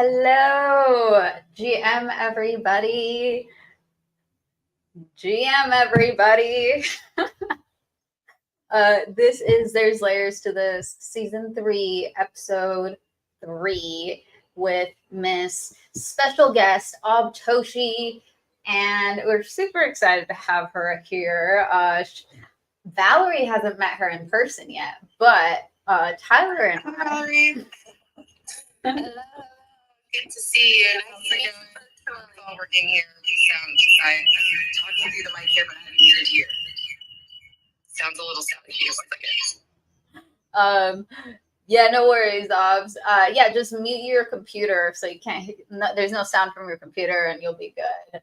Hello, GM everybody. GM everybody. This is There's Layers to This, Season 3, Episode 3, with Miss Special Guest, Toshi. And we're super excited to have her here. Valerie hasn't met her in person yet, but Tyler and Valerie. Hello. Good to see you. Nice to meet you. We're all working here. I'm talking through the mic here, but I have ear to ear. Sounds a little staticky. One second. Yeah, no worries, Obs. Yeah, just mute your computer so you can't. There's no sound from your computer, and you'll be good.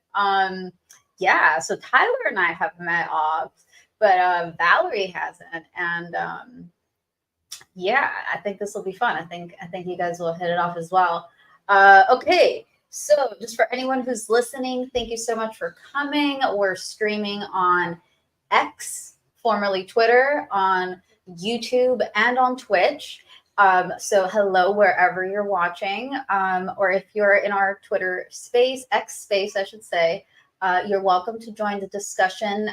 Yeah. So Tyler and I have met Obs, but Valerie hasn't, and yeah, I think this will be fun. I think you guys will hit it off as well. Okay. So, just for anyone who's listening, thank you so much for coming. We're streaming on X, formerly Twitter, on YouTube, and on Twitch. So hello wherever you're watching, or if you're in our Twitter space, X space, I should say, you're welcome to join the discussion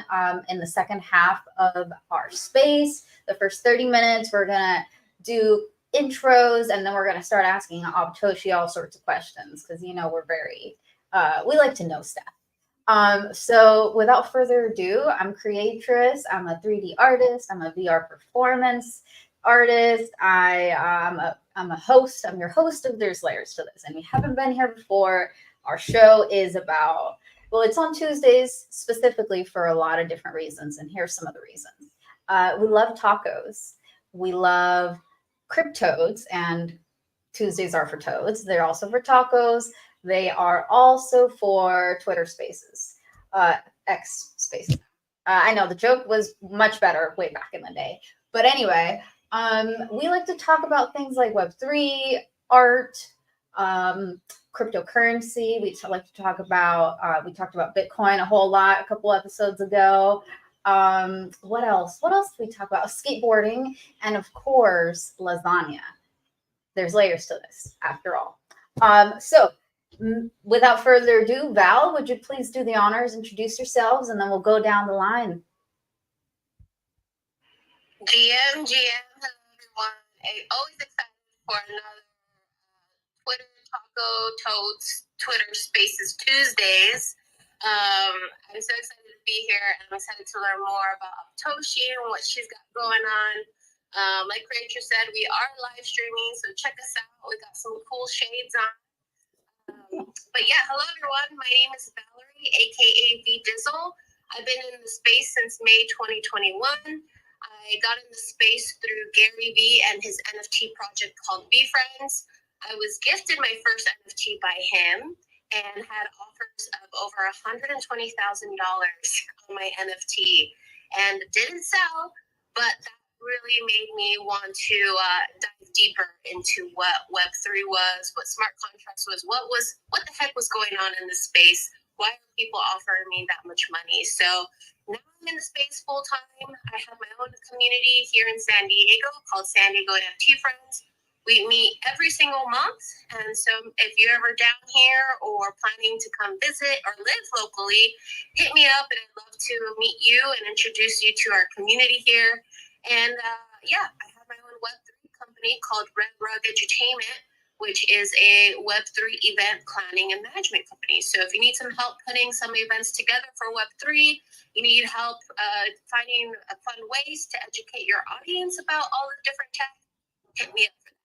in the second half of our space. The first 30 minutes, we're gonna do intros, and then we're gonna start asking Toshi all sorts of questions because we're very we like to know stuff. So without further ado, I'm Creatress. I'm a 3D artist. I'm a VR performance artist. I'm a host. I'm your host of There's Layers to This. And if you haven't been here before, our show is about, well, it's on Tuesdays specifically for a lot of different reasons. And here's some of the reasons. We love tacos. We love cryptodes, and Tuesdays are for toads. They're also for tacos. They are also for Twitter Spaces, X Spaces. I know the joke was much better way back in the day. But anyway, we like to talk about things like Web3, art, cryptocurrency. We like to talk about, we talked about Bitcoin a whole lot a couple episodes ago. What else? What else did we talk about? Skateboarding, and of course, lasagna. There's layers to this, after all. So without further ado, Val, would you please do the honors, introduce yourselves, and then we'll go down the line. GM, hello everyone. Always excited for another Twitter Taco Toads Twitter Spaces Tuesdays. I'm so excited to be here, and I'm excited to learn more about Toshi and what she's got going on. Like Creator said, we are live streaming, so check us out. We got some cool shades on. But yeah, hello everyone. My name is Valerie, aka V Dizzle. I've been in the space since May 2021. I got in the space through Gary V and his NFT project called V Friends. I was gifted my first NFT by him and had offers of over $120,000 on my NFT, and didn't sell, but that really made me want to dive deeper into what Web3 was, what smart contracts was, what the heck was going on in this space. Why are people offering me that much money? So now I'm in the space full time. I have my own community here in San Diego called San Diego NFT Friends. We meet every single month, and so if you're ever down here or planning to come visit or live locally, hit me up, and I'd love to meet you and introduce you to our community here. And yeah, I have my own Web3 company called Red Rug Edutainment, which is a Web3 event planning and management company. So if you need some help putting some events together for Web3, you need help finding fun ways to educate your audience about all the different tech, hit me up for that.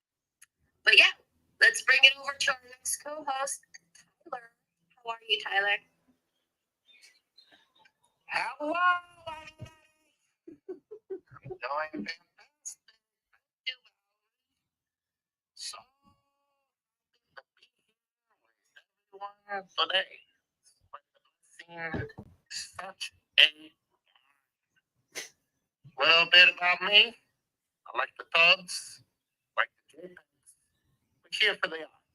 But yeah, let's bring it over to our next co-host, Tyler. How are you, Tyler? Hello, I'm doing fantastic. So everyone today. Such a little bit about me. I like the thugs, like the JPEGs. We're here for the art.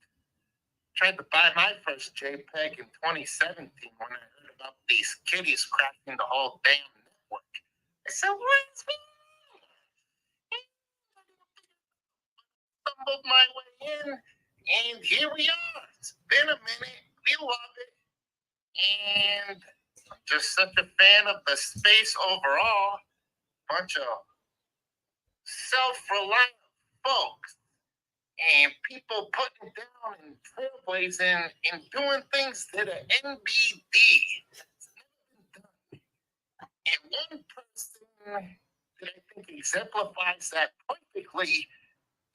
Tried to buy my first JPEG in 2017 when I heard about these kitties crashing the whole damn network. I said, what's me? Stumbled my way in, And here we are. It's been a minute. We love it. And I'm just such a fan of the space overall. Bunch of self-reliant folks and people putting down and trailblazing and doing things that are NBD. And one person that I think exemplifies that perfectly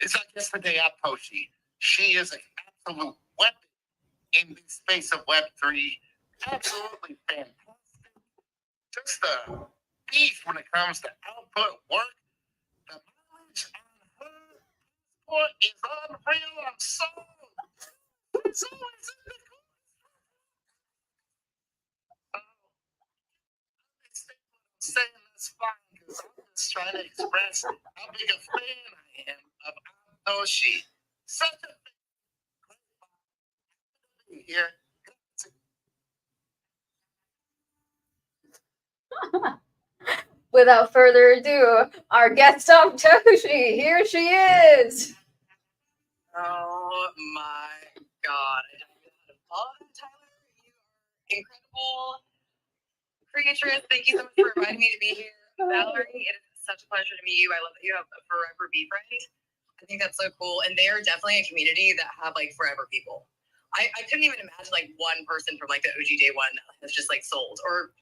is, I guess, Hidayat Toshi. She is an absolute weapon in the space of Web3. Absolutely fantastic. Just a beast when it comes to output work. The knowledge on her passport is unreal. I'm so it's always in the saying that's fine because I'm just trying to express how big a fan I am of Toshi. Such a big here. Without further ado, our guest of Toshi, here she is. Oh my God. Tyler, you are incredible creatress. Thank you so much for inviting me to be here. Valerie, it is such a pleasure to meet you. I love that you have a forever bee friend. I think that's so cool. And they are definitely a community that have like forever people. I couldn't even imagine like one person from like the OG day one that's just like sold. Or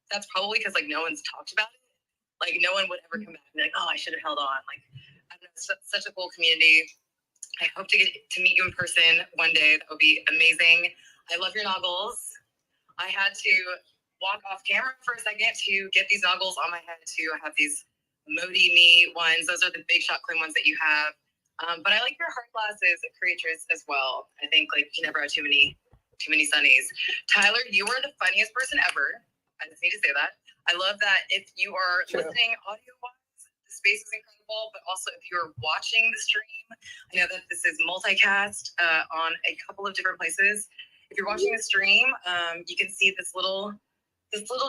that's probably because like no one's talked about it. Like no one would ever come back and be like, oh, I should have held on. Like I don't know, such a cool community. I hope to get to meet you in person one day. That would be amazing. I love your noggles. I had to walk off camera for a second to get these noggles on my head to have these Modi Me ones. Those are the big shot clean ones that you have. But I like your hard glasses, creators, as well. I think like you never have too many sunnies. Tyler, you are the funniest person ever. I just need to say that. I love that if you are listening audio-wise, the space is incredible, but also if you're watching the stream, I know that this is multicast on a couple of different places. If you're watching the stream, you can see this little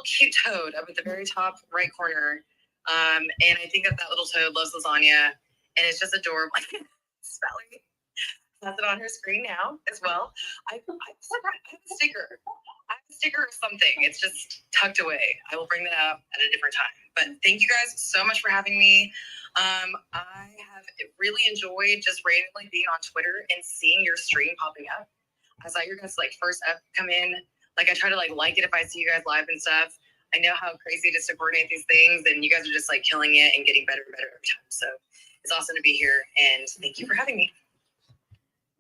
cute toad up at the very top right corner. And I think that little toad loves lasagna, and it's just adorable. Sally has it on her screen now as well. I have a sticker. I have a sticker or something. It's just tucked away. I will bring that up at a different time. But thank you guys so much for having me. I have really enjoyed just randomly being on Twitter and seeing your stream popping up. I saw your guys like first up come in. Like I try to like it if I see you guys live and stuff. I know how crazy it is to coordinate these things, and you guys are just like killing it and getting better and better every time. So it's awesome to be here, and thank you for having me.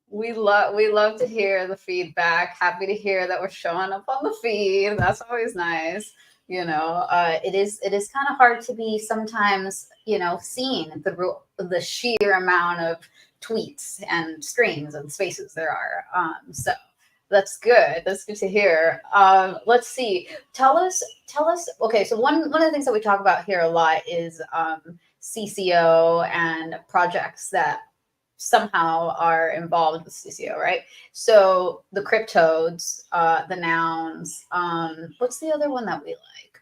We love to hear the feedback. Happy to hear that we're showing up on the feed. That's always nice. You know, it is kind of hard to be sometimes, you know, seen the sheer amount of tweets and streams and spaces there are. So that's good. That's good to hear. Let's see. Tell us. Okay, so one of the things that we talk about here a lot is CCO and projects that somehow are involved with CCO, right? So the cryptodes, the nouns. What's the other one that we like?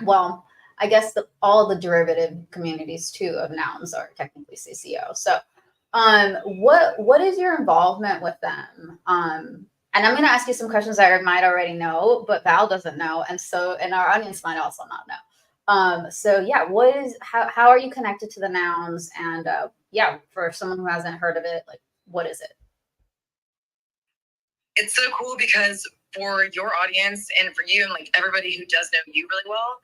Well, I guess all the derivative communities too of nouns are technically CCO. So, what is your involvement with them? And I'm going to ask you some questions I might already know, but Val doesn't know, and our audience might also not know. So yeah, how are you connected to the nouns? And yeah, for someone who hasn't heard of it, like, what is it? It's so cool because for your audience and for you and like everybody who does know you really well,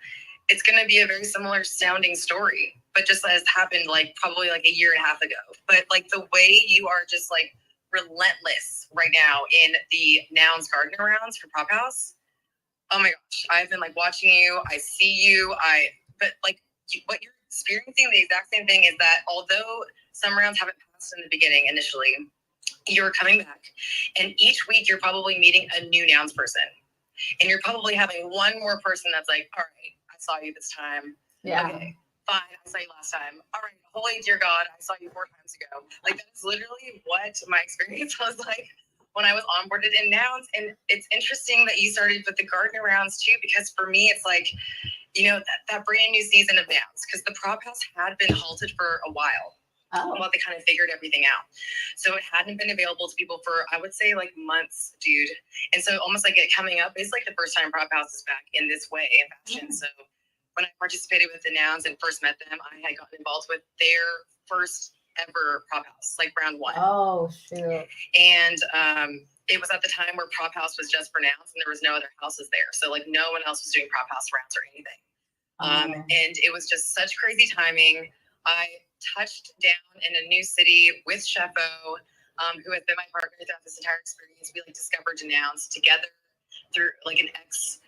it's going to be a very similar sounding story, but just as happened like probably like a year and a half ago. But like the way you are just like relentless right now in the nouns gardener rounds for Prop House. Oh my gosh, I've been like watching you. I see you. But like what you're experiencing, the exact same thing is that although some rounds haven't passed in the beginning initially, you're coming back, and each week you're probably meeting a new nouns person, and you're probably having one more person that's like, all right, I saw you this time. Yeah. Okay, fine, I saw you last time. All right, holy dear God, I saw you 4 times ago. Like that is literally what my experience was like when I was onboarded in nouns. And it's interesting that you started with the gardener rounds too, because for me, it's like, you know, that brand new season of nouns, because the Prop House had been halted for a while. while they kind of figured everything out. So it hadn't been available to people for, I would say, like months, dude. And so almost like it coming up, it's like the first time Prop House is back in this way in fashion. So when I participated with the Nouns and first met them, I had gotten involved with their first ever Prop House, like round one. Oh, shoot. And it was at the time where Prop House was just for Nouns and there was no other houses there. So like no one else was doing Prop House rounds or anything. And it was just such crazy timing. I touched down in a new city with Sheffo, who has been my partner throughout this entire experience. We like discovered Nouns together through like an ex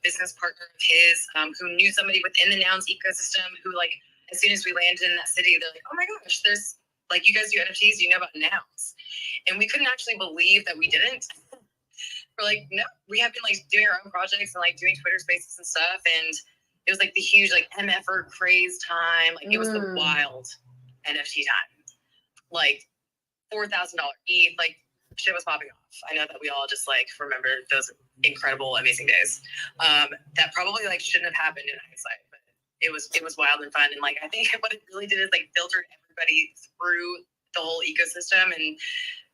business partner of his who knew somebody within the Nouns ecosystem who like as soon as we landed in that city, they're like, oh my gosh, there's like you guys do NFTs, you know about Nouns. And we couldn't actually believe that we didn't. We're like, no, we have been like doing our own projects and like doing Twitter spaces and stuff. And it was like the huge like MFR craze time. Like it was the wild NFT time. Like $4,000 ETH, like shit was popping off. I know that we all just like remember those incredible, amazing days. That probably like shouldn't have happened in hindsight, but it was wild and fun. And like I think what it really did is like filtered everybody through the whole ecosystem. And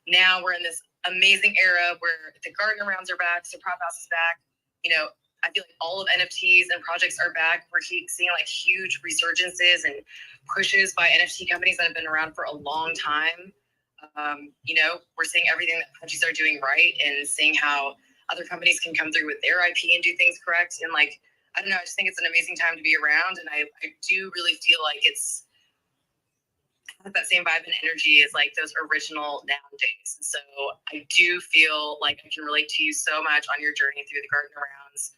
now we're in this amazing era where the Garden rounds are back, so Prop House is back. You know, I feel like all of NFTs and projects are back. We're seeing like huge resurgences and pushes by NFT companies that have been around for a long time. You know, we're seeing everything that countries are doing right and seeing how other companies can come through with their IP and do things correct. And like, I don't know, I just think it's an amazing time to be around. And I do really feel like it's that same vibe and energy as like those original Noun days. So I do feel like I can relate to you so much on your journey through the Garden rounds.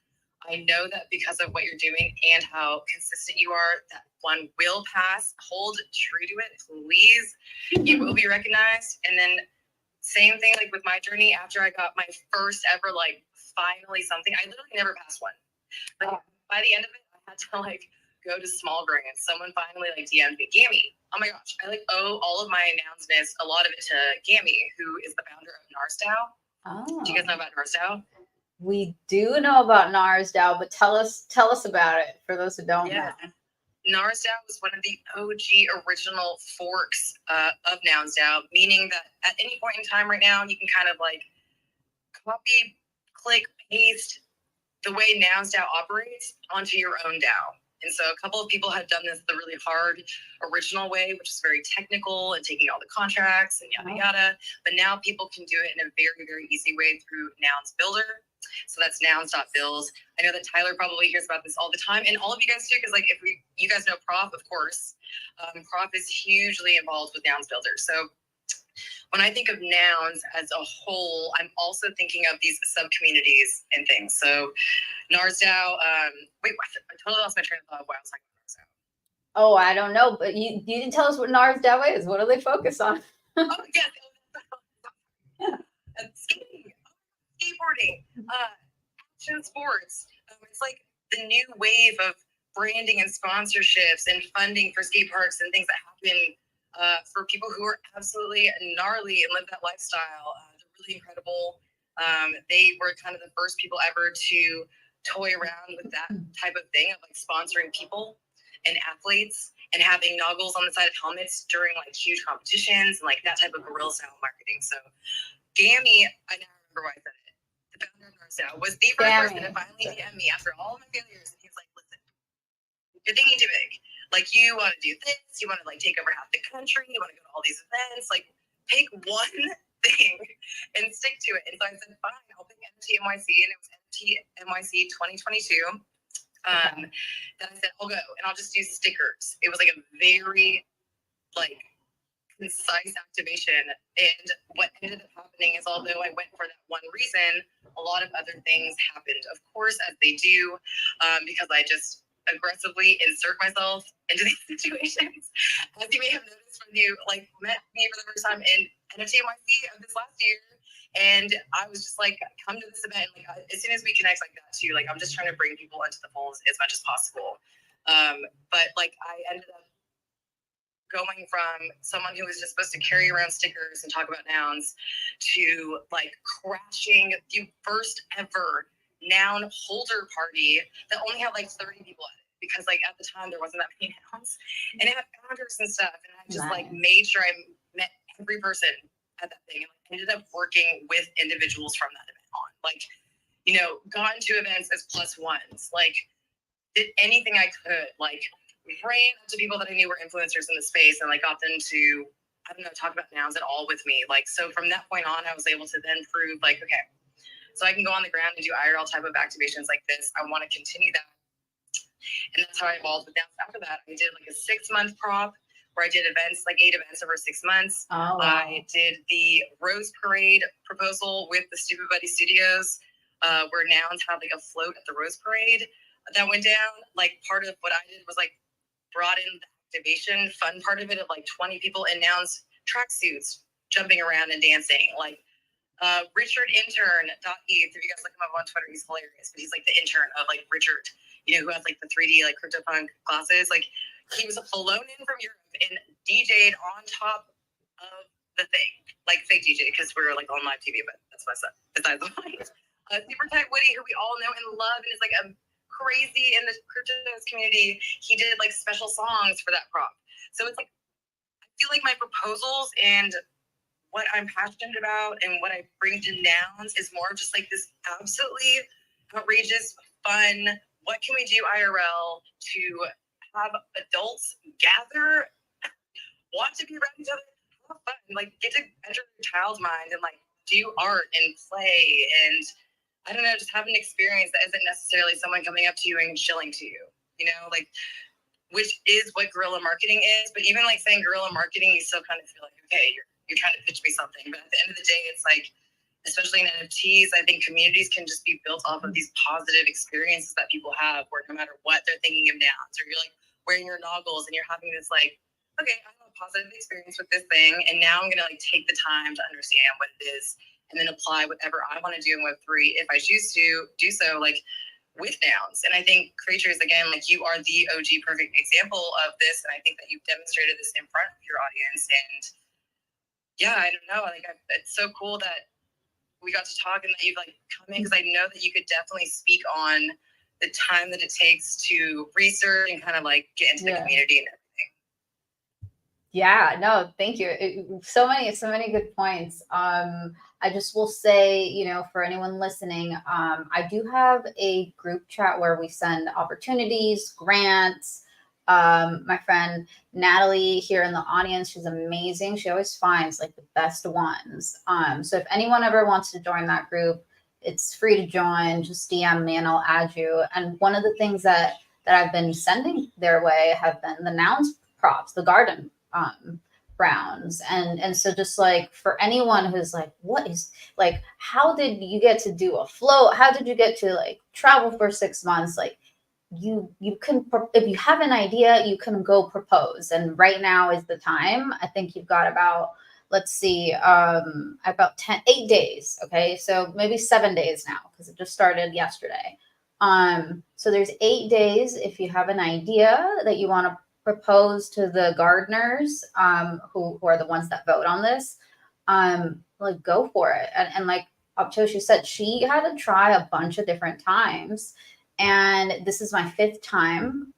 I know that because of what you're doing and how consistent you are, that one will pass. Hold true to it, please. You will be recognized. And then same thing like with my journey after I got my first ever like finally something. I literally never passed one. Like by the end of it, I had to like go to small grants. Someone finally like DM'd me, Gammy. Oh my gosh, I like owe all of my announcements, a lot of it to Gammy, who is the founder of NarsDAO. Oh. Do you guys know about NarsDAO? We do know about NarsDAO, but tell us about it for those who don't know. NarsDAO was one of the OG original forks of NounsDAO, meaning that at any point in time right now, you can kind of like copy, click, paste the way NounsDAO operates onto your own DAO. And so a couple of people have done this the really hard original way, which is very technical and taking all the contracts and yada yada. But now people can do it in a very, very easy way through Nouns Builder. So that's nouns.builds. I know that Tyler probably hears about this all the time, and all of you guys too, because like if you guys know Prof, of course, Prof is hugely involved with Nouns Builder. So when I think of Nouns as a whole, I'm also thinking of these sub communities and things. So NarsDAO, wait, I totally lost my train of thought while I was talking about NarsDAO. Oh, I don't know, but you didn't tell us what NarsDAO is. What do they focus on? Oh, yes. Skating, skateboarding, action sports. It's like the new wave of branding and sponsorships and funding for skate parks and things that happen for people who are absolutely gnarly and live that lifestyle. They're really incredible. They were kind of the first people ever to toy around with that type of thing of like sponsoring people and athletes and having noggles on the side of helmets during like huge competitions and like that type of guerrilla style marketing. So Gammy, I now remember why I said it. The founder of NarsDAO was the first person to finally DM me after all of my failures. And he was like, listen, you're thinking too big. Like you want to do this, you want to like take over half the country, you want to go to all these events, like pick one thing and stick to it. And so I said, fine, I'll pick NFT NYC, and it was NFT NYC 2022. Then I said, I'll go and I'll just do stickers. It was like a very like concise activation. And what ended up happening is, although I went for that one reason, a lot of other things happened, of course, as they do, because I just aggressively insert myself into these situations. As you may have noticed when you like met me for the first time in NFT NYC of this last year, and I was just like, come to this event. Like as soon as we connect like that too, like I'm just trying to bring people into the fold as much as possible. But like I ended up going from someone who was just supposed to carry around stickers and talk about nouns to like crashing the first ever noun holder party that only had like 30 people at it. because like at the time there wasn't that many nouns, and it had founders and stuff, and I just like Nice. made sure I met every person at that thing, and like, ended up working with individuals from that event on, like, you know, got into events as plus ones, like did anything I could, like ran up to people that I knew were influencers in the space and like got them to, I don't know, talk about nouns at all with me. Like, so from that point on, I was able to then prove like, okay, so I can go on the ground and do IRL type of activations like this. I want to continue that. And that's how I evolved with nouns. After that, I did like a 6-month prop where I did events, like 8 events over 6 months. Oh, wow. I did the Rose Parade proposal with the Stupid Buddy Studios, where nouns had like a float at the Rose Parade that went down. Like part of what I did was like brought in the activation fun part of it of like 20 people in nouns tracksuits jumping around and dancing. Like Richard Intern.eth, if you guys look him up on Twitter, he's hilarious, but he's like the intern of like Richard, you know, who has like the 3D like CryptoPunk glasses. Like he was flown in from Europe and DJ'd on top of the thing, like fake DJ, because we were like on live TV, but that's my son. Besides the point, Super Tech Woody, who we all know and love, and is like a crazy in the cryptos community. He did like special songs for that prop. So it's like I feel like my proposals and what I'm passionate about and what I bring to nouns is more just like this absolutely outrageous, fun, what can we do IRL to have adults gather, want to be around each other, have fun, like get to enter your child's mind and like do art and play and I don't know, just have an experience that isn't necessarily someone coming up to you and shilling to you, you know, like, which is what guerrilla marketing is. But even like saying guerrilla marketing, you still kind of feel like, okay, you're trying to pitch me something. But at the end of the day, it's like, especially in NFTs, I think communities can just be built off of these positive experiences that people have, where no matter what they're thinking of nouns, or you're like wearing your noggles and you're having this like, okay, I have a positive experience with this thing, and now I'm gonna like take the time to understand what it is, and then apply whatever I want to do in Web3 if I choose to do so, like with nouns. And I think creators, again, like you are the OG perfect example of this, and I think that you've demonstrated this in front of your audience. And yeah, I don't know, like it's so cool that we got to talk and that you've like come in, because I know that you could definitely speak on the time that it takes to research and kind of like get into the community and everything. Yeah, no, thank you. So many good points. I just will say, you know, for anyone listening, I do have a group chat where we send opportunities, grants. My friend Natalie here in the audience, she's amazing. She always finds like the best ones. So if anyone ever wants to join that group, it's free to join. Just DM me and I'll add you. And one of the things that I've been sending their way have been the nouns props, the garden rounds. And so just like for anyone who's like, what is like, how did you get to do a float? How did you get to like travel for 6 months? Like you can, if you have an idea, you can go propose. And right now is the time. I think you've got about, let's see, about 8 days. Okay. So maybe 7 days now, because it just started yesterday. So there's 8 days. If you have an idea that you want to propose to the gardeners, who are the ones that vote on this, like go for it. And like Aptoshi said, she had to try a bunch of different times. And this is my 5th time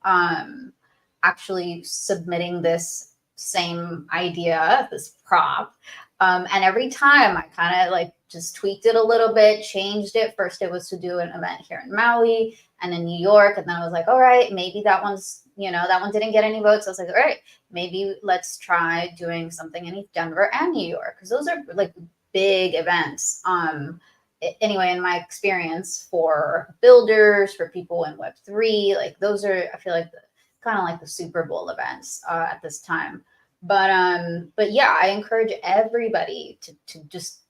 actually submitting this same idea, this prop. And every time I kind of like just tweaked it a little bit, changed it. First, it was to do an event here in Maui and in New York. And then I was like, all right, maybe that one's, you know, that one didn't get any votes. I was like, all right, maybe let's try doing something in Denver and New York, because those are like big events. Anyway, in my experience, for builders, for people in Web3, like those are, I feel like kind of like the Super Bowl events at this time. But yeah, I encourage everybody to just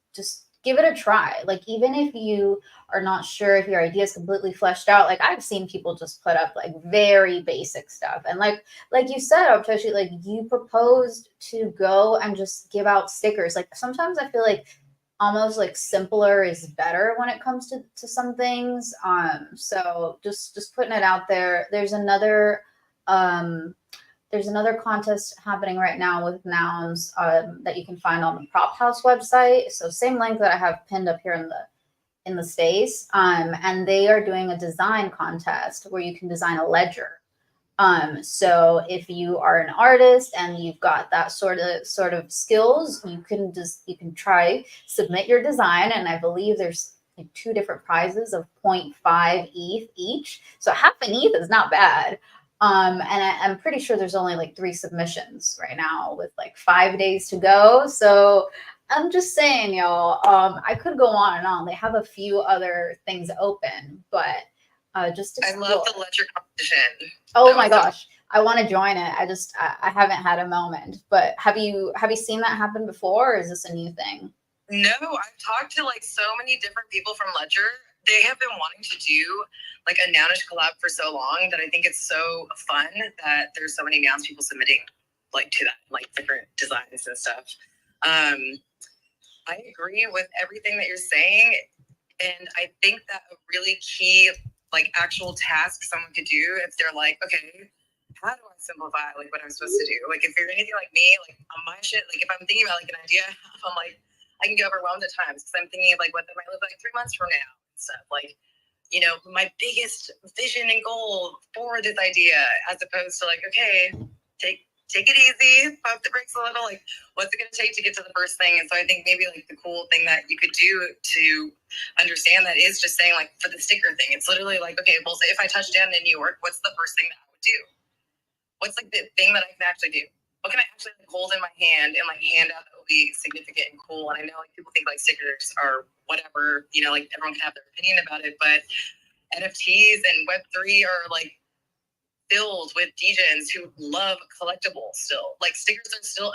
give it a try. Like, even if you are not sure if your idea is completely fleshed out, like I've seen people just put up like very basic stuff. And like you said, Aptoshi, like you proposed to go and just give out stickers. Like sometimes I feel like almost like simpler is better when it comes to some things. So just putting it out there. There's another contest happening right now with nouns that you can find on the Prop House website. So same link that I have pinned up here in the space. And they are doing a design contest where you can design a ledger. So if you are an artist and you've got that sort of skills, you can try submit your design, and I believe there's like 2 different prizes of 0.5 ETH each. So half an ETH is not bad. And I'm pretty sure there's only like 3 submissions right now with like 5 days to go. So I'm just saying, y'all, I could go on and on. They have a few other things open, but just explore. I love the ledger competition. Oh my gosh, I want to join it. I haven't had a moment. But have you seen that happen before, or is this a new thing? No, I've talked to like so many different people from Ledger. They have been wanting to do like a Nounish collab for so long that I think it's so fun that there's so many Nouns people submitting like to that, like different designs and stuff. I agree with everything that you're saying. And I think that a really key like actual task someone could do if they're like, okay, how do I simplify like what I'm supposed to do? Like if you're anything like me, like on my shit, like if I'm thinking about like an idea, I'm like, I can get overwhelmed at times because I'm thinking of like what that might look like 3 months from now and stuff. Like, you know, my biggest vision and goal for this idea, as opposed to like, okay, take it easy, pump the brakes a little. Like, what's it going to take to get to the first thing? And so I think maybe like the cool thing that you could do to understand that is just saying like for the sticker thing, it's literally like, okay, well, if I touch down in New York, what's the first thing that I would do? What's like the thing that I can actually do? What can I actually like, hold in my hand and like hand out that will be significant and cool? And I know like people think like stickers are whatever, you know, like everyone can have their opinion about it, but NFTs and Web3 are like filled with DJs who love collectibles still. Like stickers are still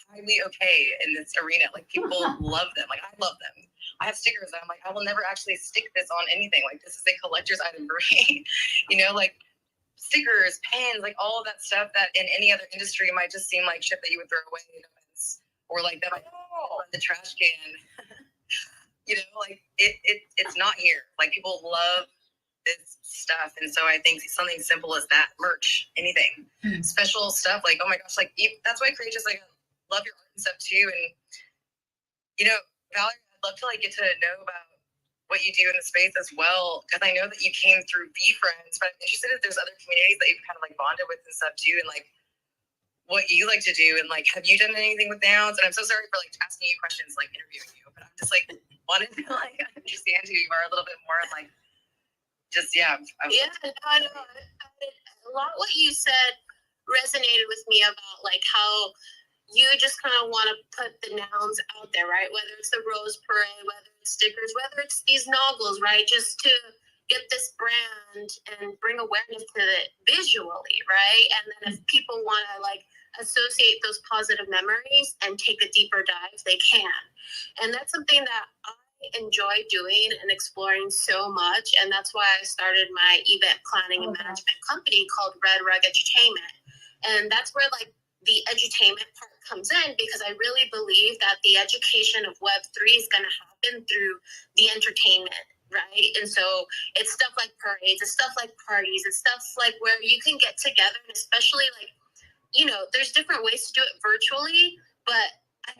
highly okay in this arena. Like people love them. Like I love them. I have stickers and I'm like, I will never actually stick this on anything. Like this is a collector's item for me. You know, like stickers, pens, like all of that stuff that in any other industry might just seem like shit that you would throw away in events, or like that might in the trash can. You know, like it's not here. Like people love this stuff, and so I think something simple as that, merch, anything, special stuff, like oh my gosh, like that's why creators like love your art and stuff too. And you know, Valerie, I'd love to like get to know about what you do in the space as well, because I know that you came through VeeFriends, but I'm interested if there's other communities that you've kind of like bonded with and stuff too, and like what you like to do, and like have you done anything with Nouns? And I'm so sorry for like asking you questions, like interviewing you, but I'm just like wanted to like understand who you are a little bit more, and like just I know. A lot what you said resonated with me about like how you just kind of want to put the nouns out there, right? Whether it's the Rose Parade, whether it's stickers, whether it's these noggles, right? Just to get this brand and bring awareness to it visually, right? And then if people want to like associate those positive memories and take a deeper dive, they can. And that's something that I enjoy doing and exploring so much, and that's why I started my event planning and management company called Red Rug Edutainment. And that's where like the edutainment part comes in, because I really believe that the education of Web3 is going to happen through the entertainment, right? And so it's stuff like parades, it's stuff like parties, it's stuff like where you can get together, and especially like, you know, there's different ways to do it virtually, but I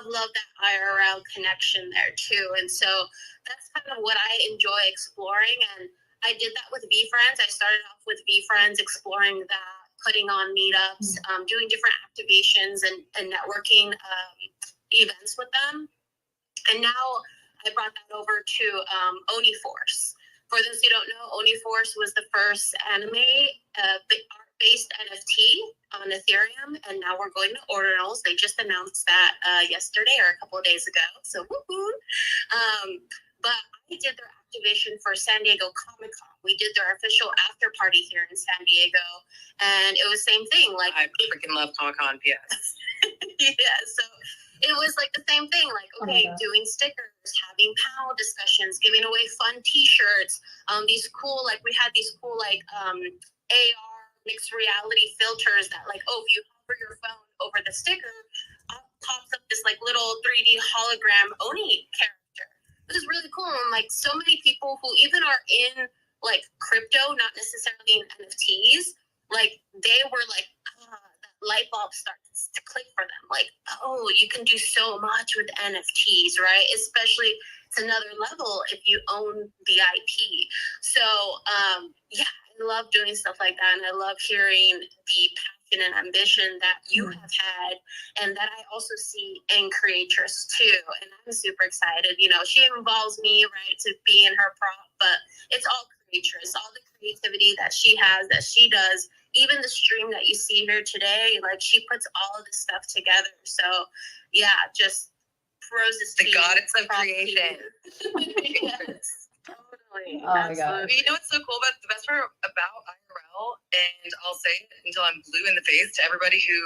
love that IRL connection there too. And so that's kind of what I enjoy exploring. And I did that with VeeFriends. I started off with VeeFriends, exploring that, putting on meetups, doing different activations and networking events with them. And now I brought that over to OniForce. For those who don't know, OniForce was the first anime art-based NFT on Ethereum, and now we're going to Ordinals. They just announced that yesterday or a couple of days ago, so woo-hoo. But I did their activation for San Diego Comic-Con. We did their official after party here in San Diego, and it was same thing. Like I freaking love Comic-Con, PS. Yeah, so it was like the same thing, like, okay, doing stickers, having panel discussions, giving away fun t-shirts, these cool, like, we had these cool, like, AR mixed reality filters that, like, oh, if you hover your phone over the sticker, pops up this, like, little 3D hologram Oni character. It was really cool, and, like, so many people who even are in, like, crypto, not necessarily in NFTs, like, they were like, light bulb starts to click for them. Like, oh, you can do so much with NFTs, right? Especially it's another level if you own the IP. So, yeah, I love doing stuff like that, and I love hearing the passion and ambition that you have had, and that I also see in Creatress too. And I'm super excited. You know, she involves me, right, to be in her prop, but it's all Creatress, all the creativity that she has, that she does. Even the stream that you see here today, like she puts all of this stuff together. So, yeah, just roses to The you. goddess of creation. Yes, totally. Oh my God. But you know what's so cool about the best part about IRL, and I'll say it until I'm blue in the face to everybody who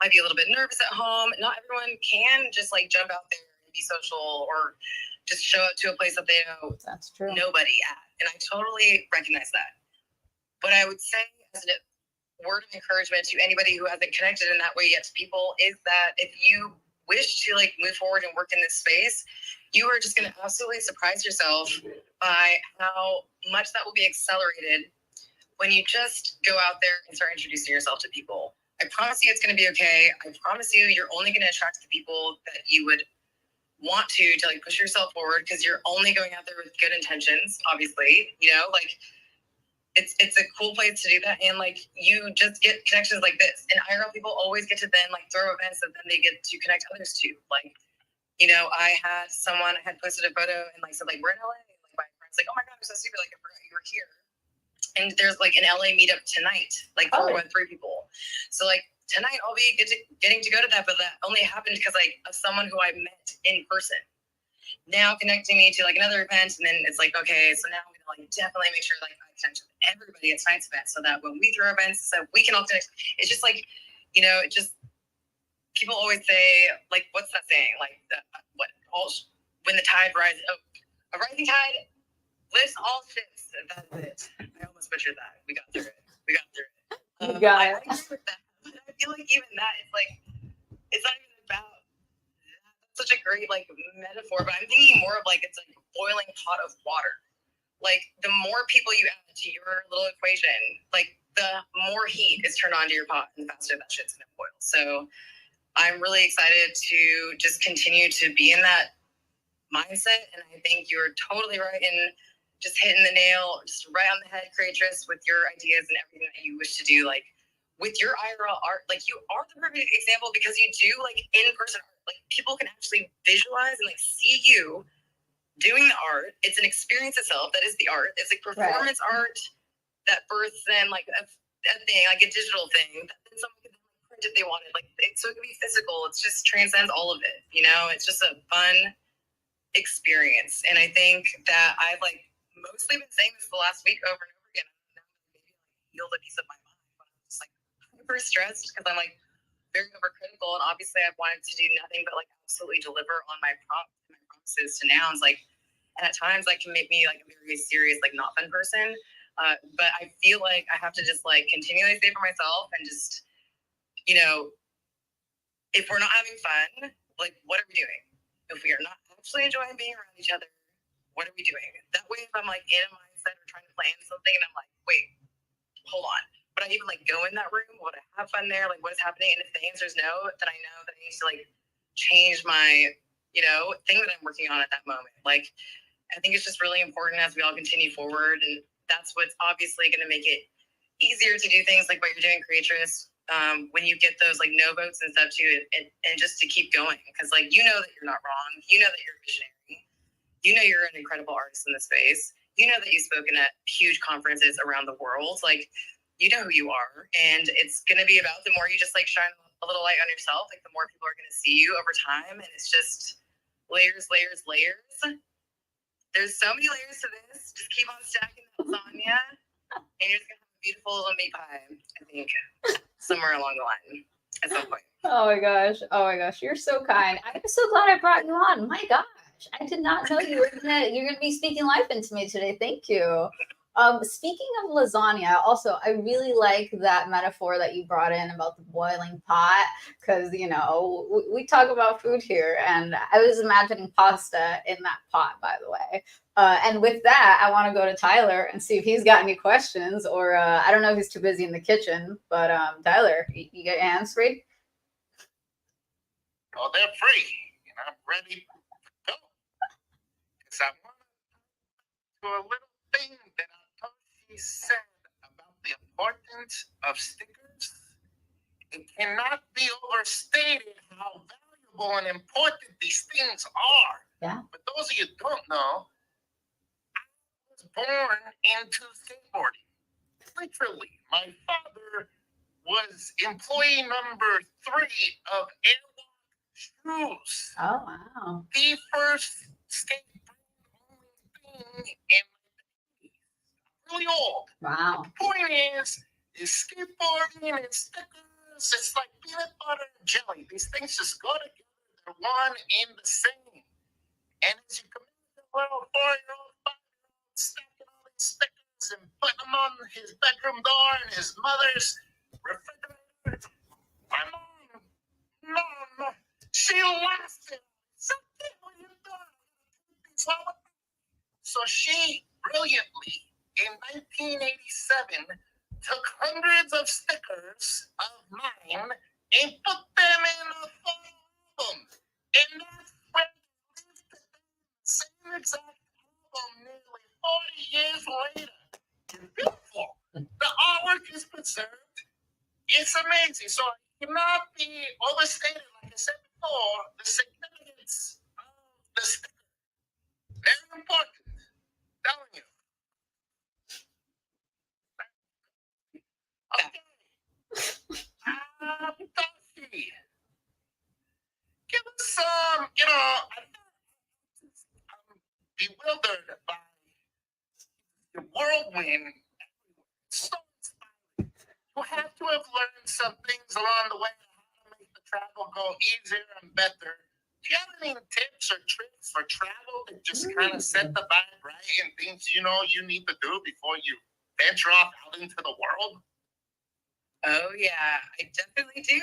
might be a little bit nervous at home. Not everyone can just like jump out there and be social or just show up to a place that they know That's true. nobody at. And I totally recognize that. But I would say as a word of encouragement to anybody who hasn't connected in that way yet to people is that if you wish to like move forward and work in this space, you are just going to absolutely surprise yourself by how much that will be accelerated when you just go out there and start introducing yourself to people. I promise you it's going to be okay. I promise you you're only going to attract the people that you would want to like push yourself forward, because you're only going out there with good intentions, obviously, you know, like it's a cool place to do that. And like you just get connections like this, and IRL people always get to then like throw events that then they get to connect others to. Like, you know, I had posted a photo and like said like we're in LA, and like my friends like, oh my God, I'm so stupid, like I forgot you were here. And there's like an LA meetup tonight, like 413 people. So like tonight I'll be getting to go to that, but that only happened because like of someone who I met in person. Now connecting me to like another event, and then it's like, okay, so now I'm gonna like definitely make sure like I connect with everybody at tonight's event, so that when we throw events, so we can all connect. It's just like, you know, it just, people always say like, what's that saying? Like when the tide rises, a rising tide lifts all ships. That's it. I almost butchered that. We got through it. You got I it. agree with that. But I feel like even that is like, it's not even about such a great like metaphor, but I'm thinking more of like it's like a boiling pot of water. Like the more people you add to your little equation, like the more heat is turned on to your pot, and the faster that shit's gonna boil. So I'm really excited to just continue to be in that mindset, and I think you're totally right in just hitting the nail just right on the head, Creatress, with your ideas and everything that you wish to do. Like with your IRL art, like you are the perfect example, because you do like in-person art. Like people can actually visualize and like see you doing the art. It's an experience itself. That is the art. It's like performance art that births then like a thing, like a digital thing that then someone can print if they wanted. Like so it can be physical. It just transcends all of it. You know, it's just a fun experience. And I think that I've like mostly been saying this the last week over and over again. Now maybe like healed a piece of my mind, but I'm just like super stressed because I'm like very overcritical, and obviously I've wanted to do nothing but like absolutely deliver on my promises to nouns. Like, and at times that can make me like a very serious, like not fun person. But I feel like I have to just like continually say for myself and just, you know, if we're not having fun, like what are we doing? If we are not actually enjoying being around each other, what are we doing? That way, if I'm like in a mindset or trying to plan something and I'm like, wait, hold on, would I even like go in that room? Would I have fun there? Like what is happening? And if the answer is no, then I know that I need to like change my, you know, thing that I'm working on at that moment. Like, I think it's just really important as we all continue forward. And that's what's obviously going to make it easier to do things like what you're doing, Creatress, when you get those like no votes and stuff too, and just to keep going. Because like, you know that you're not wrong. You know that you're a visionary. You know you're an incredible artist in the space. You know that you've spoken at huge conferences around the world. Like, you know who you are. And it's going to be about the more you just like shine a little light on yourself, like the more people are going to see you over time. And it's just layers, layers, layers. There's so many layers to this. Just keep on stacking that lasagna, and you're just gonna have a beautiful little meat pie, I think, somewhere along the line at some point. Oh my gosh, you're so kind. I'm so glad I brought you on. My gosh, I did not know you're gonna be speaking life into me today. Thank you. Speaking of lasagna, also I really like that metaphor that you brought in about the boiling pot, because you know we talk about food here, and I was imagining pasta in that pot, by the way. And with that, I want to go to Tyler and see if he's got any questions, or I don't know if he's too busy in the kitchen, but Tyler, you got your hands free? Oh, they're free, and I'm ready to go. Because I want to do a little thing that I thought she said about of stickers. It cannot be overstated how valuable and important these things are. Yeah. But those of you who don't know, I was born into skateboarding. Literally, my father was employee number 3 of Airwalk Shoes. Oh, wow. The first skateboarding thing in the 80s. Really old. Wow. The point is skateboarding and stickers, it's like peanut butter and jelly. These things just go together. They're one and the same. And as you come in, the little 4-year-old, 5-year-old stacking all these stickers and putting them on his bedroom door and his mother's refrigerator. My mom, she lasted. Something when you doing. So she brilliantly, in 1987, took hundreds of stickers of mine and put them in a photo album. And that's when they lived the same exact album nearly 40 years later. It's beautiful. The artwork is preserved. It's amazing. So it cannot be overstated, like I said before, the significance of the sticker. Very important. Telling you. Okay. Tashi, give us some, I'm bewildered by the whirlwind. So inspiring. You have to have learned some things along the way on how to make the travel go easier and better. Do you have any tips or tricks for travel that just kind of set the vibe right and things you need to do before you venture off out into the world? Oh yeah, I definitely do.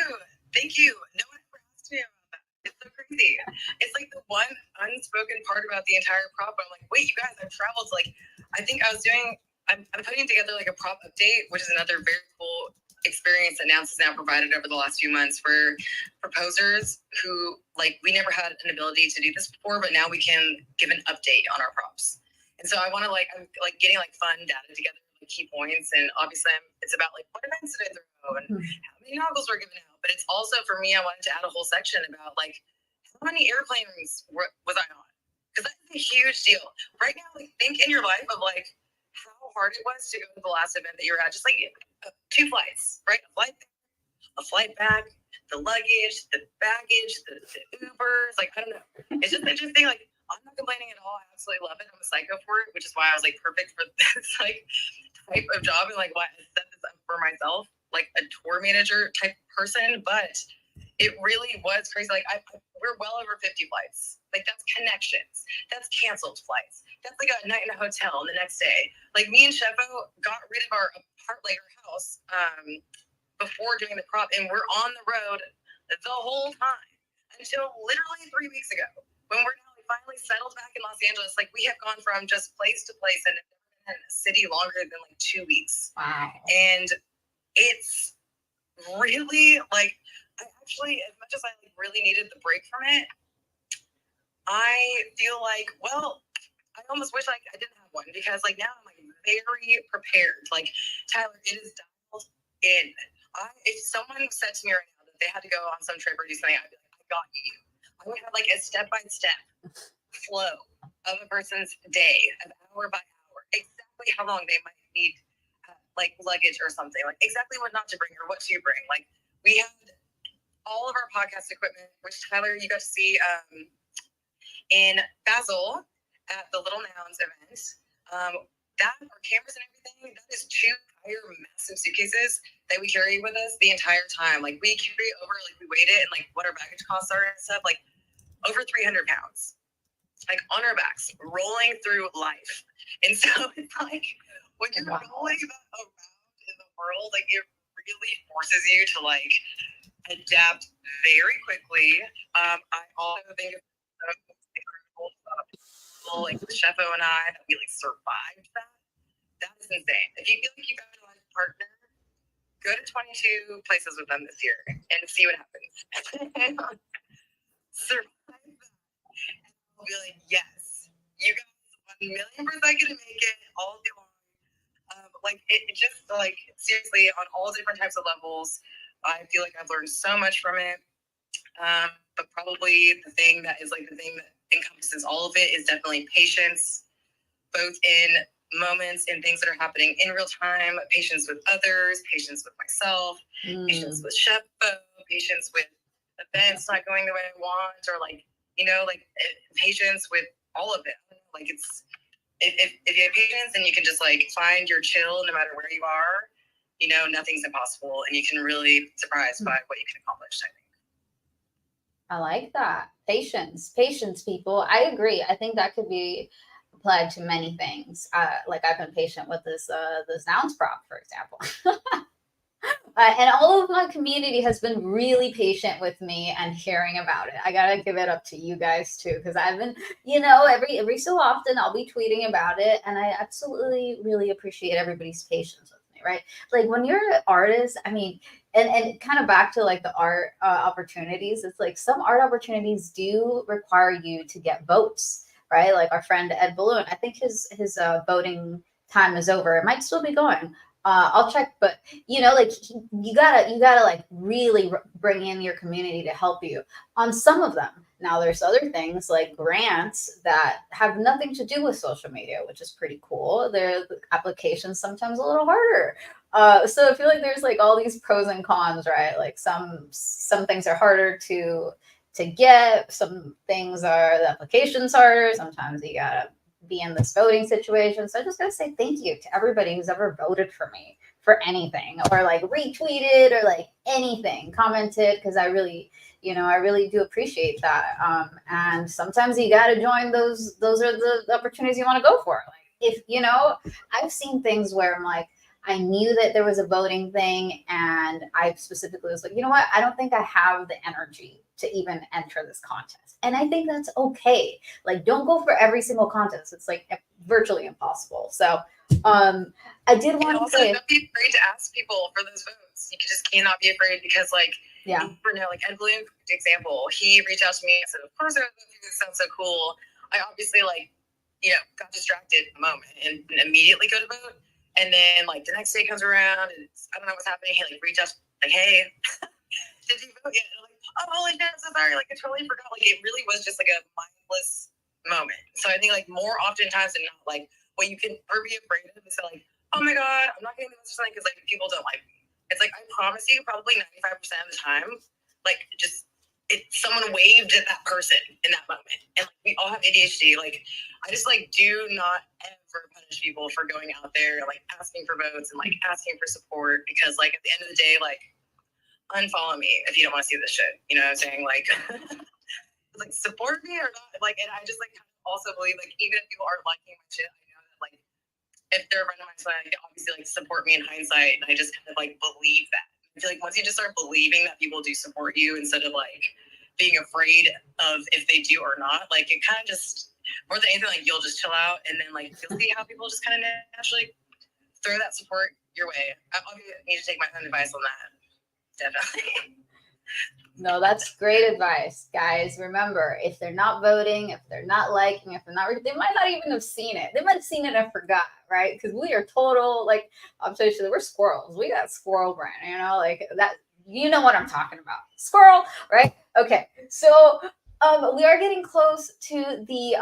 Thank you. No one ever asked me about that. It's so crazy. It's like the one unspoken part about the entire prop. I'm like, wait, you guys, I've traveled. Like, I think I'm putting together like a prop update, which is another very cool experience that Nance has now provided over the last few months for proposers who, like, we never had an ability to do this before, but now we can give an update on our props. And so I'm getting like fun data together, like key points, and obviously it's about like what events did I throw and how many noggles were given out. But it's also for me, I wanted to add a whole section about like how many airplanes was I on? Because that's a huge deal. Right now, like think in your life of like how hard it was to go to the last event that you were at. Just like 2 flights, right? A flight there, a flight back, the luggage, the baggage, the Ubers. Like I don't know. It's just interesting. Like I'm not complaining at all. I absolutely love it. I'm a psycho for it, which is why I was like perfect for this like type of job and like why I set this up for myself, like a tour manager type person. But it really was crazy. Like we're well over 50 flights. Like that's connections. That's canceled flights. That's like a night in a hotel and the next day. Like me and Shefo got rid of our house before doing the prop, and we're on the road the whole time until literally 3 weeks ago when we're now finally settled back in Los Angeles. Like we have gone from just place to place and never been in a city longer than like 2 weeks. Wow. And it's really like I actually, as much as I like really needed the break from it, I feel like, well, I almost wish like I didn't have one because like now I'm like very prepared. Like Tyler, it is dialed in. If someone said to me right now that they had to go on some trip or do something, I'd be like, I got you. I would have like a step-by-step flow of a person's day, of hour by hour, exactly how long they might need like luggage or something, like exactly what not to bring or what to bring. Like we had all of our podcast equipment, which Tyler, you got to see in Basel at the Little Nouns event. That, our cameras and everything, that is 2 entire massive suitcases that we carry with us the entire time. Like we carry over, like we weighed it and like what our baggage costs are and stuff, like over 300 pounds, like on our backs, rolling through life. And so it's like when you're rolling that around in the world, like it really forces you to like adapt very quickly. I also think it's like Shefo and I, that we like survived that. That is insane. If you feel like you got a life partner, go to 22 places with them this year and see what happens. Survive that. And I'll be like, yes, you guys 1,000,000% gonna make it all day long. like it just like seriously on all different types of levels. I feel like I've learned so much from it. But probably the thing that encompasses all of it is definitely patience, both in moments and things that are happening in real time, patience with others, patience with myself, patience with Chef Bo, patience with events not going the way I want, or patience with all of it. Like it's if you have patience and you can just like find your chill no matter where you are, nothing's impossible, and you can really be surprised by what you can accomplish, I think. I like that. Patience, people. I agree. I think that could be applied to many things. Like I've been patient with this nouns prop, for example. And all of my community has been really patient with me and hearing about it. I gotta give it up to you guys too, because I've been, every so often I'll be tweeting about it, and I absolutely really appreciate everybody's patience with me, right? Like when you're an artist, I mean, and kind of back to like the art opportunities, it's like some art opportunities do require you to get votes, right? Like our friend Ed Balloon, I think his voting time is over. It might still be going. I'll check, but you gotta like really bring in your community to help you on some of them. Now there's other things like grants that have nothing to do with social media, which is pretty cool. The applications sometimes a little harder. So I feel like there's like all these pros and cons, right? Like some things are harder to get. Some things are the application's harder. Sometimes you gotta be in this voting situation. So I just gotta say thank you to everybody who's ever voted for me for anything, or like retweeted, or like anything, commented, because I really do appreciate that. And sometimes you gotta join those are the opportunities you want to go for. Like if I've seen things where I'm like, I knew that there was a voting thing, and I specifically was like, you know what? I don't think I have the energy to even enter this contest. And I think that's okay. Like, don't go for every single contest. It's like virtually impossible. So I did want to say, don't be afraid to ask people for those votes. You just cannot be afraid, because like, yeah, like Ed Bloom, for example, he reached out to me and said, of course, this sounds so cool. I obviously got distracted in the moment and immediately go to vote. And then like the next day comes around and I don't know what's happening. He like reached out like, hey, did you vote yet? And I'm like, oh, holy shit, I'm so sorry. Like I totally forgot. Like it really was just like a mindless moment. So I think like more oftentimes than not, like what you can or be afraid of is like, oh my God, I'm not getting this or something because like people don't like me. It's like I promise you, probably 95% of the time, like someone waved at that person in that moment. And like we all have ADHD. Like I just like do not ever punish people for going out there like asking for votes and like asking for support, because like at the end of the day, like unfollow me if you don't want to see this shit. You know what I'm saying? Like like support me or not. Like, and I just like also believe like even if people aren't liking my shit, I know that like if they're a friend of mine, so they obviously like support me in hindsight, and I just kind of like believe that. I feel like once you just start believing that people do support you instead of like being afraid of if they do or not, like it kind of just more than anything, like you'll just chill out, and then like you'll see how people just kind of naturally throw that support your way. I need to take my own advice on that. Definitely. No, that's great advice, guys. Remember, if they're not voting, if they're not liking, if they're not, they might not even have seen it. They might have seen it and forgot, right? Because we are total, like, I'm so sure we're squirrels. We got squirrel brain, like that. You know what I'm talking about, squirrel, right? Okay, so we are getting close to the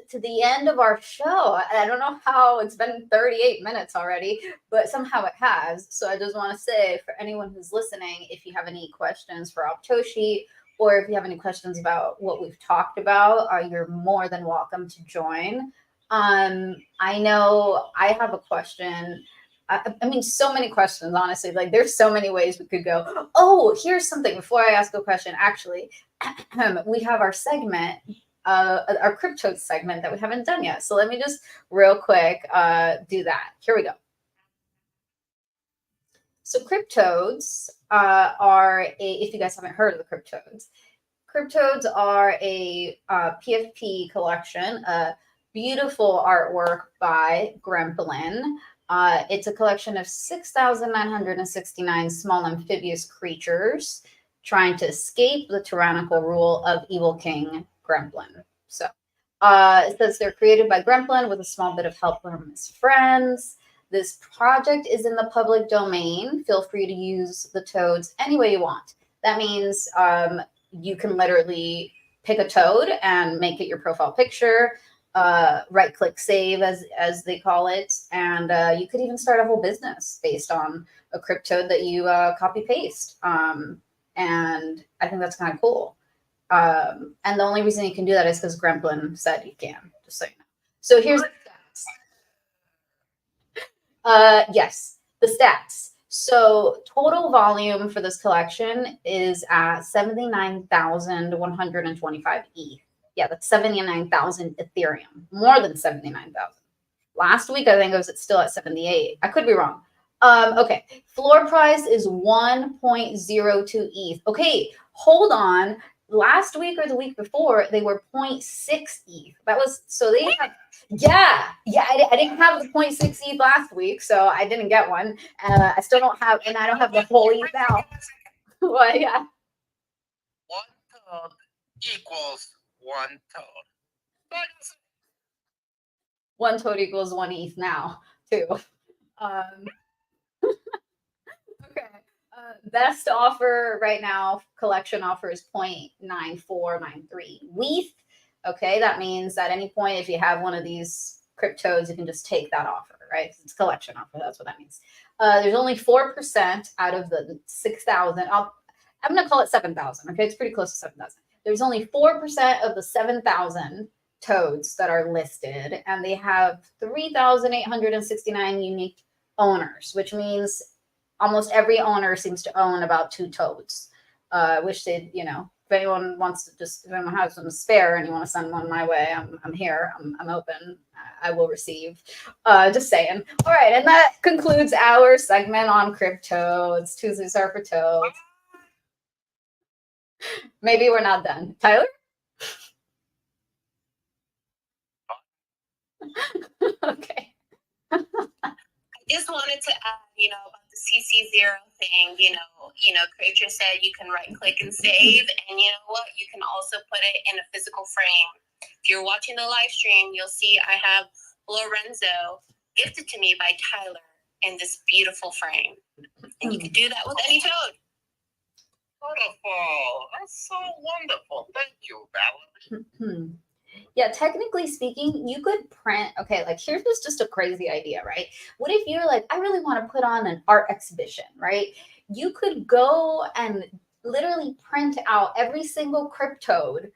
to the end of our show. I don't know how it's been 38 minutes already, but somehow it has. So I just want to say, for anyone who's listening, if you have any questions for Aptoshi, or if you have any questions about what we've talked about, you're more than welcome to join. I know I have a question. I mean, so many questions, honestly. Like, there's so many ways we could go. Oh, here's something before I ask a question. Actually, we have our segment, our crypto segment that we haven't done yet. So let me just real quick do that. Here we go. So cryptodes are if you guys haven't heard of the cryptodes are a PFP collection, a beautiful artwork by Gremplin. It's a collection of 6,969 small amphibious creatures trying to escape the tyrannical rule of evil King Gremplin. So it says they're created by Gremplin with a small bit of help from his friends. This project is in the public domain. Feel free to use the toads any way you want. That means you can literally pick a toad and make it your profile picture, right click save as they call it, and you could even start a whole business based on a cryptode that you copy paste. And I think that's kind of cool. And the only reason you can do that is because Gremlin said you can, just so you know. So here's the stats. Yes, the stats. So total volume for this collection is at 79,125 ETH. Yeah, that's 79,000 Ethereum, more than 79,000. Last week, I think it was still at 78. I could be wrong. Okay, floor price is 1.02 ETH. Okay, hold on. Last week or the week before, they were 0.6 ETH. That was, so they have, yeah. I didn't have the 0.6 ETH last week, so I didn't get one. I still don't have, and I don't have the whole ETH now. Well, yeah. One toad equals one toad. One toad equals one ETH now, too. Okay. Best offer right now, collection offer is 0.9493 WETH. Okay, that means at any point, if you have one of these cryptodes, you can just take that offer, right? It's collection offer. That's what that means. There's only 4% out of the 6,000. I'm going to call it 7,000. Okay, it's pretty close to 7,000. There's only 4% of the 7,000 toads that are listed, and they have 3,869 unique owners, which means almost every owner seems to own about 2 toads. Wish they'd, you know, if anyone wants to just, if anyone has some spare and you want to send one my way, I'm here. I'm open. I will receive. Just saying. All right, and that concludes our segment on cryptodes. Tuesdays are for toads. Maybe we're not done. Tyler? Okay. I just wanted to add, you know, about the CC0 thing, you know, Creature said you can right click and save, and you know what? You can also put it in a physical frame. If you're watching the live stream, you'll see I have Lorenzo gifted to me by Tyler in this beautiful frame. And you can do that with any toad. Wonderful. That's so wonderful. Thank you, Valerie. Yeah, technically speaking, you could print, okay, like here's just a crazy idea, right? What if you're like, I really want to put on an art exhibition, right? You could go and literally print out every single cryptode,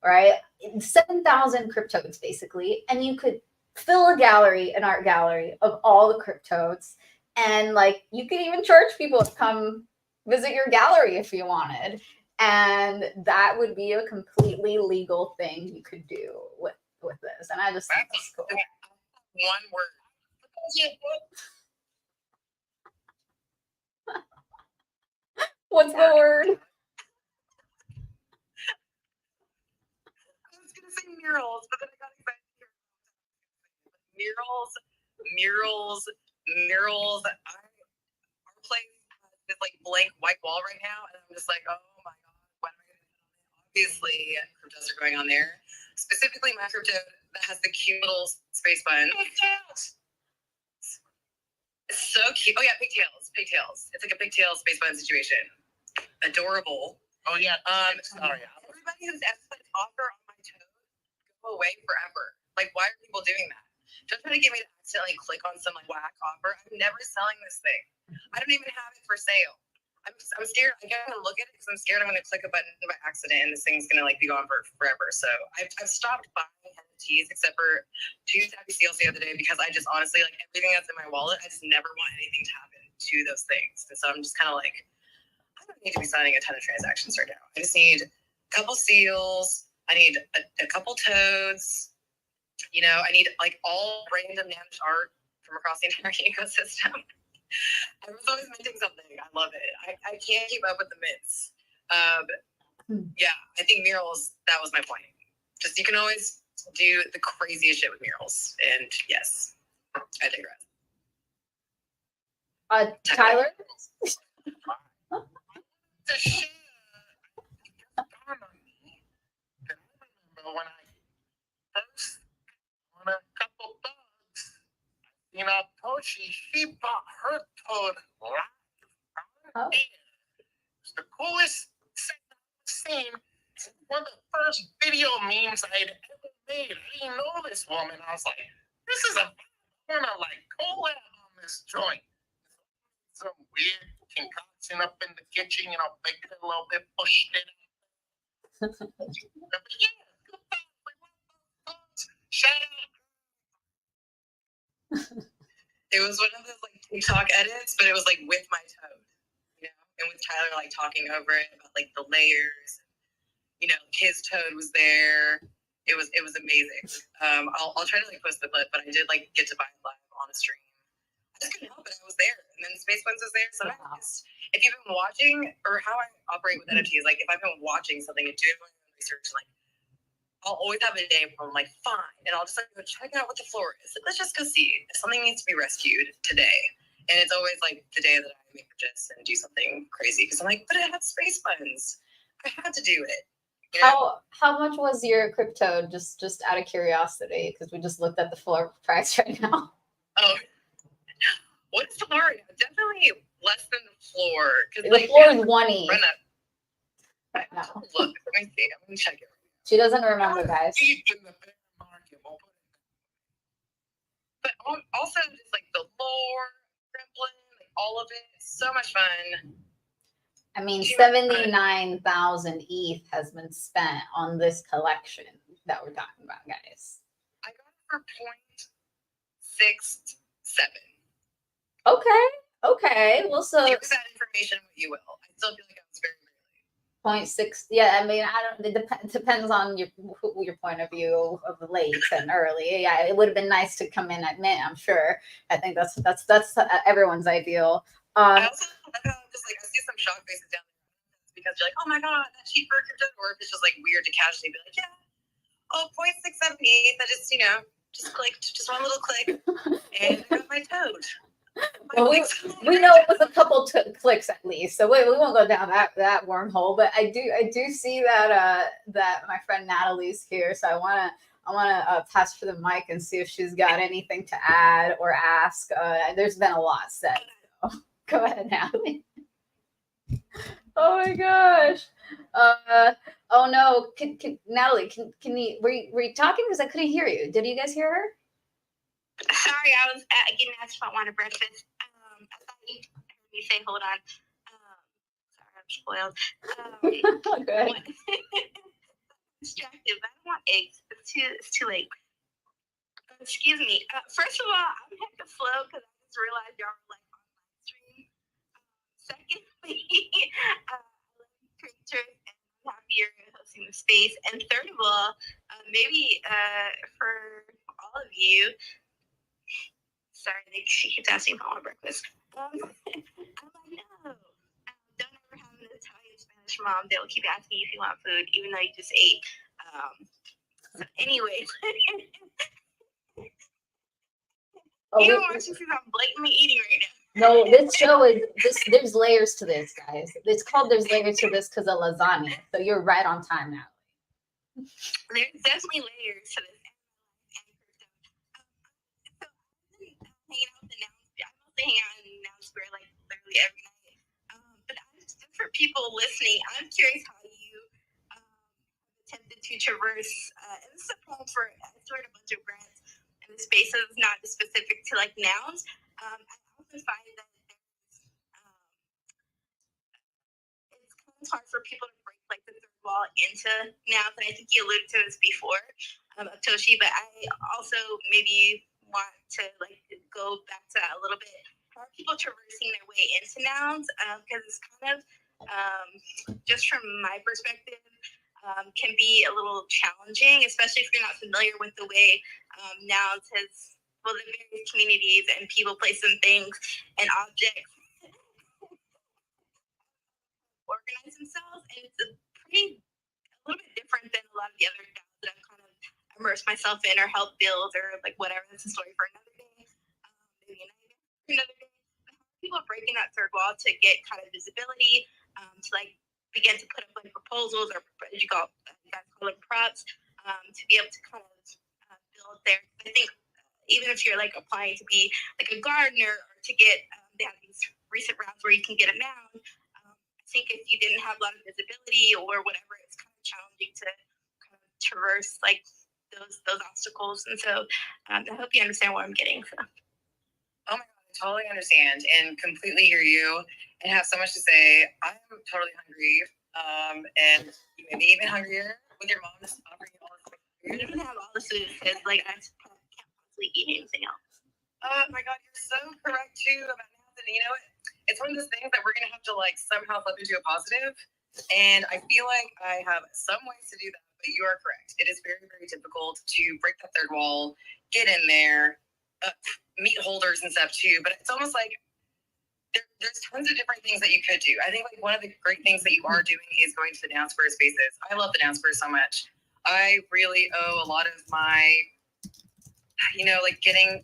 right? 7,000 cryptodes basically, and you could fill a gallery, an art gallery of all the cryptodes. And like you could even charge people to come visit your gallery if you wanted. And that would be a completely legal thing you could do with this. And I just think it's cool. One word. What's the word? I was gonna say murals, but then I got excited. Murals. Our place has this like blank white wall right now, and I'm just like, oh my god, what am I gonna do? Obviously, cryptos are going on there. Specifically, my crypto that has the cute little space button. It's so cute. Oh yeah, pigtails. It's like a pigtail space button situation. Adorable. Oh yeah. Sorry. Everybody who's asked an offer on my toad go away forever. Like, why are people doing that? Don't try to get me to accidentally click on some like whack offer. I'm never selling this thing. I don't even have it for sale. I'm scared. I can't even look at it because I'm scared I'm going to click a button by accident and this thing's going to like be gone for forever. So I've stopped buying NFTs except for 2 Tabby Seals the other day because I just honestly like everything that's in my wallet. I just never want anything to happen to those things. And so I'm just kind of like, I don't need to be signing a ton of transactions right now. I just need a couple seals. I need a couple toads. You know, I need like all random Nanish art from across the entire ecosystem. I was always minting something. I love it. I can't keep up with the mints. Yeah, I think murals, that was my point. Just you can always do the craziest shit with murals. And yes, I digress. Tyler? When I first on a couple bugs, you know, toad she bought her toad live on air. It's the coolest thing I've seen. It's one of the first video memes I had ever made. I didn't know this woman. I was like, this is a like collab on this joint. Some weird concoction up in the kitchen, baked it a little bit, pushed it. But yeah, good thoughts. Shout out. It was one of those like TikTok edits, but it was like with my toad, and with Tyler like talking over it about like the layers. His toad was there. It was amazing. I'll try to like post the clip, but I did like get to buy it live on a stream. I just couldn't help it. I was there, and then Space Ones was there. So if you've been watching, or how I operate with NFTs, like if I've been watching something and doing my own research, like I'll always have a day where I'm like, fine, and I'll just like go check out what the floor is. Like, let's just go see if something needs to be rescued today. And it's always like the day that I make purchase and do something crazy because I'm like, but it had Space Buns. I had to do it. How much was your crypto? Just out of curiosity, because we just looked at the floor price right now. Oh, what's the floor? Definitely less than the floor. The floor is 1E. Right now. Look, let me see. I'm gonna check it. She doesn't remember, guys. Deep in the bear market. But also just like the lore, Gremlin, like all of it, so much fun. I mean, 79,000 ETH has been spent on this collection that we're talking about, guys. I got it for 0.67. Okay. Well, so use that information what you will. I still feel like I was very early. 0.6. Yeah, I mean, it depends on your point of view of the late and early. Yeah, it would have been nice to come in at mid, I'm sure. I think that's everyone's ideal. I also just like I see some shock faces down there because you're like, oh my god, that cheap for crypto, or if it's just like weird to casually be like, yeah, 0.678. That just just clicked, just one little click, and I got my toad. Well, we know it was a couple clicks at least, so we won't go down that wormhole. But I do see that that my friend Natalie's here, so I wanna pass for the mic and see if she's got anything to add or ask. There's been a lot said. So. Go ahead, Natalie. Oh my gosh. Oh no. Natalie, can you were you talking because I couldn't hear you? Did you guys hear her? Sorry, I was getting asked if I wanted breakfast. I thought you heard me say, hold on. Sorry, I'm spoiled. Okay. Distracted, but I don't want eggs. It's too late. Excuse me. First of all, I'm hecka slow because I just realized y'all were like on live stream. Secondly, I love you creatures and I'm happy you're hosting the space. And third of all, maybe for all of you, sorry, she keeps asking if I want breakfast. I'm like, no. Don't ever have an Italian Spanish mom that will keep asking you if you want food, even though you just ate. So anyways. Even watching since I'm blatantly eating right now. No, this show is there's layers to this, guys. It's called There's Layers to This because of lasagna. So you're right on time now. There's definitely layers to this. So hanging out with the Nouns, I mostly hang out in Nouns Square like literally every night. But just for people listening, I'm curious how you attempted to traverse. And this is a poem for I started a bunch of grants, and the space is not specific to like nouns. I often find that it's kind of hard for people to break like the third wall into nouns, and I think you alluded to this before, Toshi. But I also maybe want to like go back to that a little bit. How are people traversing their way into nouns? Because it's kind of just from my perspective. Can be a little challenging, especially if you're not familiar with the way nouns has, well, the various communities and people, places, and things and objects organize themselves. And it's a little bit different than a lot of the other nouns that I've kind of immersed myself in or helped build or like whatever. That's a story for another day. Maybe another day. People are breaking that third wall to get kind of visibility, to like begin to put up like proposals or you guys call them props, to be able to kind of build there. I think even if you're like applying to be like a gardener or to get, they have these recent rounds where you can get a noun. I think if you didn't have a lot of visibility or whatever, it's kind of challenging to kind of traverse like those obstacles. And so I hope you understand what I'm getting. So. Oh my God, I totally understand and completely hear you and have so much to say. I'm totally hungry. And you may be even hungrier with your mom just offering you all this food. You're gonna have all the food because like I can't possibly eat anything else. Oh my God, you're so correct too about now. And you know what? It's one of those things that we're gonna have to like somehow flip into a positive. And I feel like I have some ways to do that, but you are correct. It is very, very difficult to break that third wall, get in there, meet holders and stuff too. But it's almost like there's tons of different things that you could do. I think like one of the great things that you are doing is going to the Down Square spaces. I love the Down Square so much. I really owe a lot of my, like getting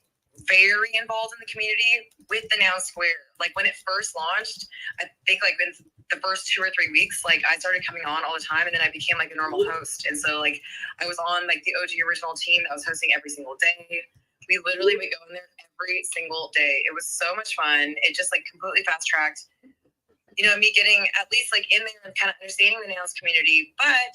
very involved in the community with the Now Square. Like when it first launched, I think like in the first 2 or 3 weeks, like I started coming on all the time, and then I became like a normal host. And so like I was on like the OG original team that was hosting every single day. We literally would go in there every single day. It was so much fun. It just like completely fast tracked, me getting at least like in there and kind of understanding the nails community. But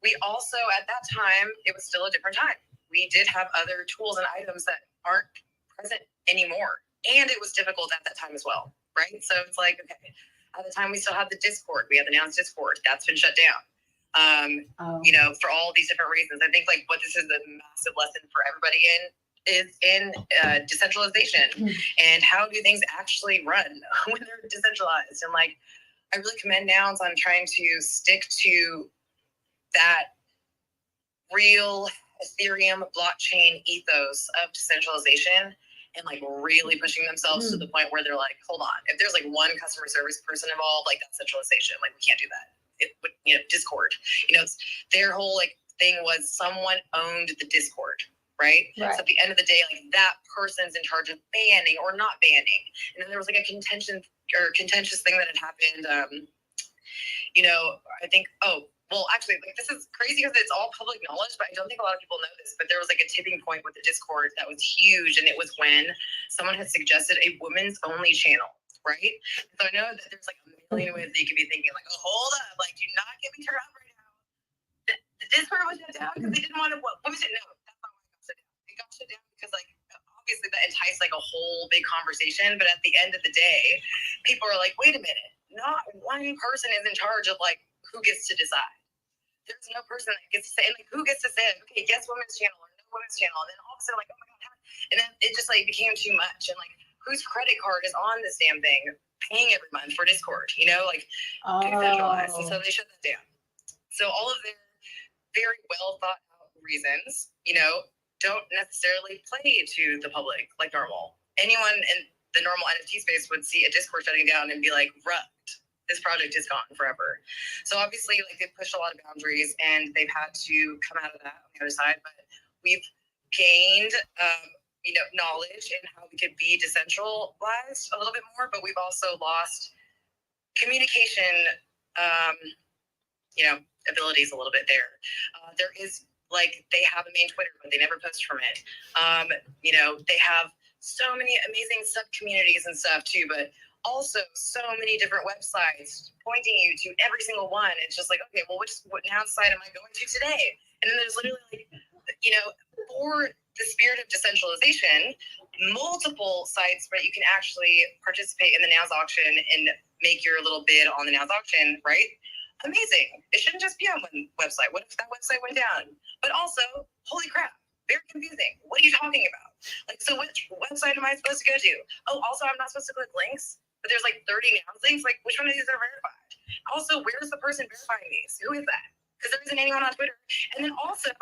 we also at that time, it was still a different time. We did have other tools and items that aren't present anymore. And it was difficult at that time as well, right? So it's like, okay, at the time we still had the Discord. We had the Nouns Discord. That's been shut down. For all these different reasons. I think like what this is a massive lesson for everybody is in decentralization and how do things actually run when they're decentralized. And like, I really commend Nouns on trying to stick to that real Ethereum blockchain ethos of decentralization and like really pushing themselves to the point where they're like, hold on, if there's like one customer service person involved, like that's centralization. Like we can't do that. It would, Discord, it's their whole like thing was someone owned the Discord. Right? So at the end of the day, like that person's in charge of banning or not banning. And then there was like a contentious thing that had happened. I think, actually, like this is crazy because it's all public knowledge, but I don't think a lot of people know this. But there was like a tipping point with the Discord that was huge, and it was when someone had suggested a women's only channel, right? So I know that there's like a million ways that you could be thinking, like, oh, hold up, like, do not get me turned off right now. The Discord was shut down because they didn't want to. Women said no. That's not why it got shut down because like obviously that enticed like a whole big conversation, but at the end of the day, people are like, wait a minute, not one person is in charge of like who gets to decide. There's no person that gets to say, like, who gets to say, okay, yes, women's channel or no women's channel, and then all of a sudden like, oh my God, and then it just like became too much, and like whose credit card is on this damn thing paying every month for Discord, like decentralized, and so they shut that down. So all of their very well thought out reasons, don't necessarily play to the public like normal. Anyone in the normal NFT space would see a Discord shutting down and be like, rubbed. This project is gone forever. So obviously, like they've pushed a lot of boundaries and they've had to come out of that on the other side. But we've gained, knowledge in how we could be decentralized a little bit more. But we've also lost communication, abilities a little bit there. There is like they have a main Twitter, but they never post from it. They have so many amazing sub communities and stuff too, but also so many different websites pointing you to every single one. It's just like, okay, well, what noun site am I going to today? And then there's literally like, for the spirit of decentralization, multiple sites where you can actually participate in the Nouns auction and make your little bid on the Nouns auction, right? Amazing. It shouldn't just be on one website. What if that website went down? But also, holy crap, very confusing. What are you talking about? Like, so which website am I supposed to go to? Oh, also, I'm not supposed to click links, but there's like 30 nouns links. Like, which one of these are verified? Also, where's the person verifying these? Who is that? Because there isn't anyone on Twitter. And then also,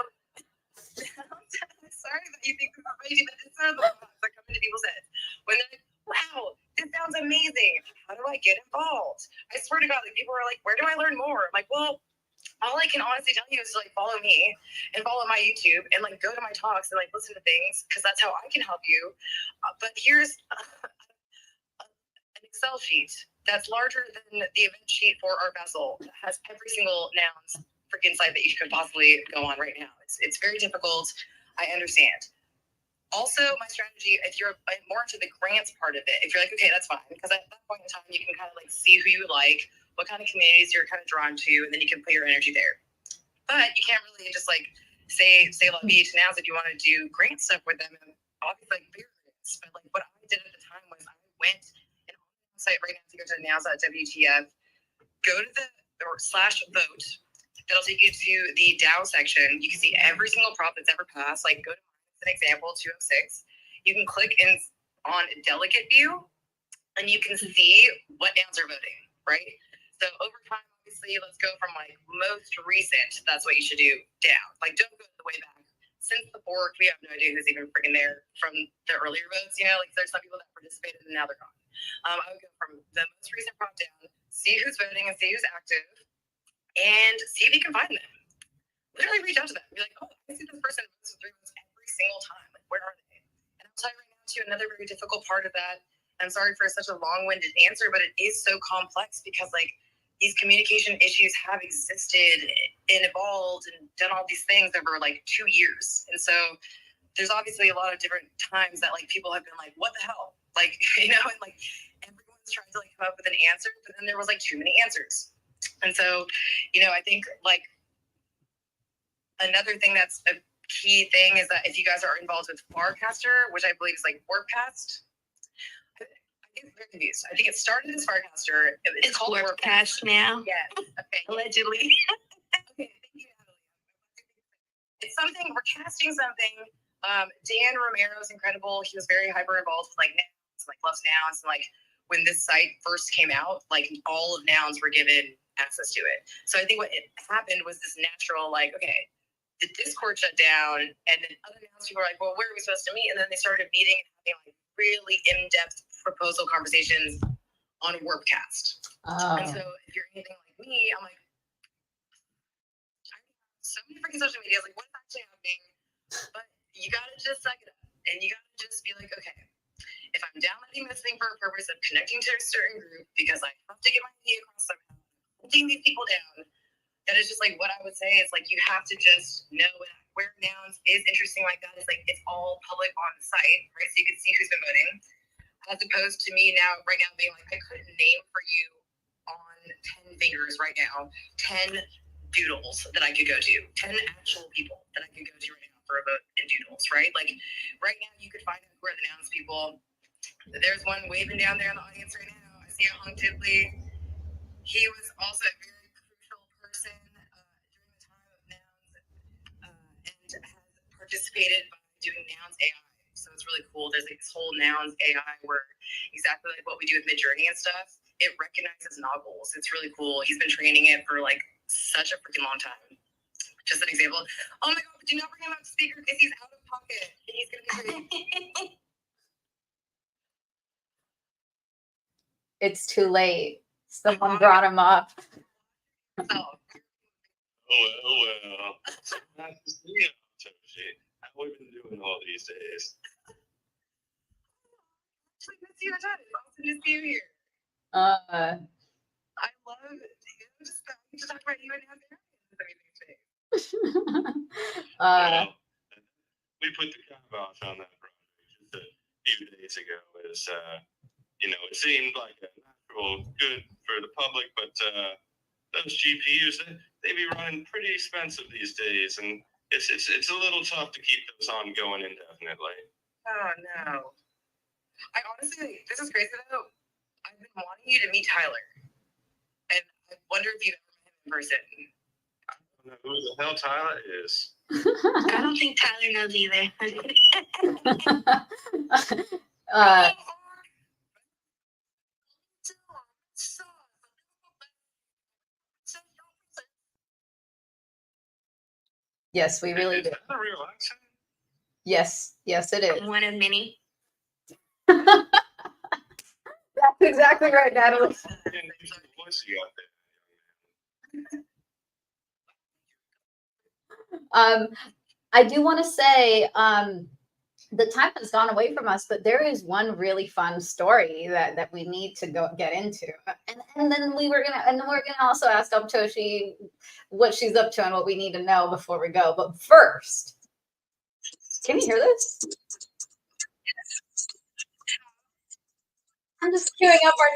sorry that you think this is crazy, but this are the thoughts that come into people's heads. When they're like, wow, this sounds amazing. How do I get involved? I swear to God, like people are like, where do I learn more? I'm like, well, all I can honestly tell you is to like follow me and follow my YouTube and like go to my talks and like listen to things because that's how I can help you. But here's an Excel sheet that's larger than the event sheet for our vessel that has every single nouns freaking site that you could possibly go on right now. It's very difficult. I understand. Also, my strategy, if you're more into the grants part of it, if you're like, okay, that's fine, because at that point in time, you can kind of like see who you like, what kind of communities you're kind of drawn to, and then you can put your energy there. But you can't really just like say la vie to nows if you want to do grant stuff with them, and obviously like bigger grants. But like what I did at the time was I went and on the site right now to go to nows.wtf, go to the /vote. That'll take you to the DAO section. You can see every single prop that's ever passed. Like, go to an example 206. You can click in on delegate view, and you can see what nouns are voting, right? So over time, obviously, let's go from like most recent. That's what you should do down. Like, don't go the way back. Since the fork, we have no idea who's even freaking there from the earlier votes. You know, like there's some people that participated and now they're gone. I would go from the most recent prop down, see who's voting and see who's active, and see if you can find them. Literally reach out to them. Be like, oh, I see this person votes 3 votes every single time. Like, where are they? And I'll tell you right now, too, another very difficult part of that. I'm sorry for such a long-winded answer, but it is so complex because, like, these communication issues have existed and evolved and done all these things over, like, 2 years. And so there's obviously a lot of different times that, like, people have been like, what the hell? Like, you know, and, like, everyone's trying to, like, come up with an answer, but then there was, like, too many answers. And so, you know, I think like another thing that's a key thing is that if you guys are involved with Farcaster, which I believe is like Warpcast, I get very confused. I think it started as Farcaster. It's called Warpcast now. Yes. Okay. Allegedly. Okay. Thank you, Natalie. It's something, we're casting something. Dan Romero is incredible. He was very hyper involved with like nouns, like loves nouns, and like when this site first came out, like all of nouns were given access to it. So I think what happened was this natural, like, okay, the Discord shut down, and then other nouns people were like, well, where are we supposed to meet? And then they started meeting and having like really in-depth proposal conversations on Warpcast. Oh. And so if you're anything like me, I'm like, I have so many freaking social media, like what's actually happening? But you gotta just suck it up, and you gotta just be like, okay, if I'm downloading this thing for a purpose of connecting to a certain group because I have to get my idea across somehow, hunting these people down, that is just like what I would say is like you have to just know where nouns is interesting like that is like it's all public on the site, right? So you can see who's been voting, as opposed to me right now being like I couldn't name for you on 10 fingers right now 10 doodles that I could go to, 10 actual people that I could go to right now for a vote in doodles, right? Like right now you could find out who are the nouns people. There's one waving down there in the audience right now. I see a Hung Tipley. He was also a very crucial person during the time of nouns and has participated by doing nouns AI. So it's really cool. There's like this whole nouns AI where exactly like what we do with Midjourney and stuff, it recognizes novels. It's really cool. He's been training it for like such a freaking long time. Just an example. Oh my God, but do not bring him out to speaker because he's out of pocket. And he's going to be It's too late. Someone brought him up. Oh. Well. Nice to see you, Toshi. How have we been doing all these days? Actually, good to see you, Todd. It's awesome to see you here. Uh, I love it. You know, just to talk about you and how they're uh, Well, we put the kibosh on that project just a few days ago. You know, it seemed like a natural good for the public, but those GPUs, they be running pretty expensive these days, and it's a little tough to keep those on going indefinitely. Oh no! I honestly, this is crazy though. I've been wanting you to meet Tyler, and I wonder if you've ever met him in person. I don't know who the hell Tyler is. I don't think Tyler knows either. yes, we really Is do. that a real accent? Yes, it is. One of many. That's exactly right, Natalie. Voice you got there. I do want to say the time has gone away from us, but there is one really fun story that we need to go get into, and then we're gonna also ask Toshi what she's up to and what we need to know before we go. But first, can you hear this? I'm just queuing up our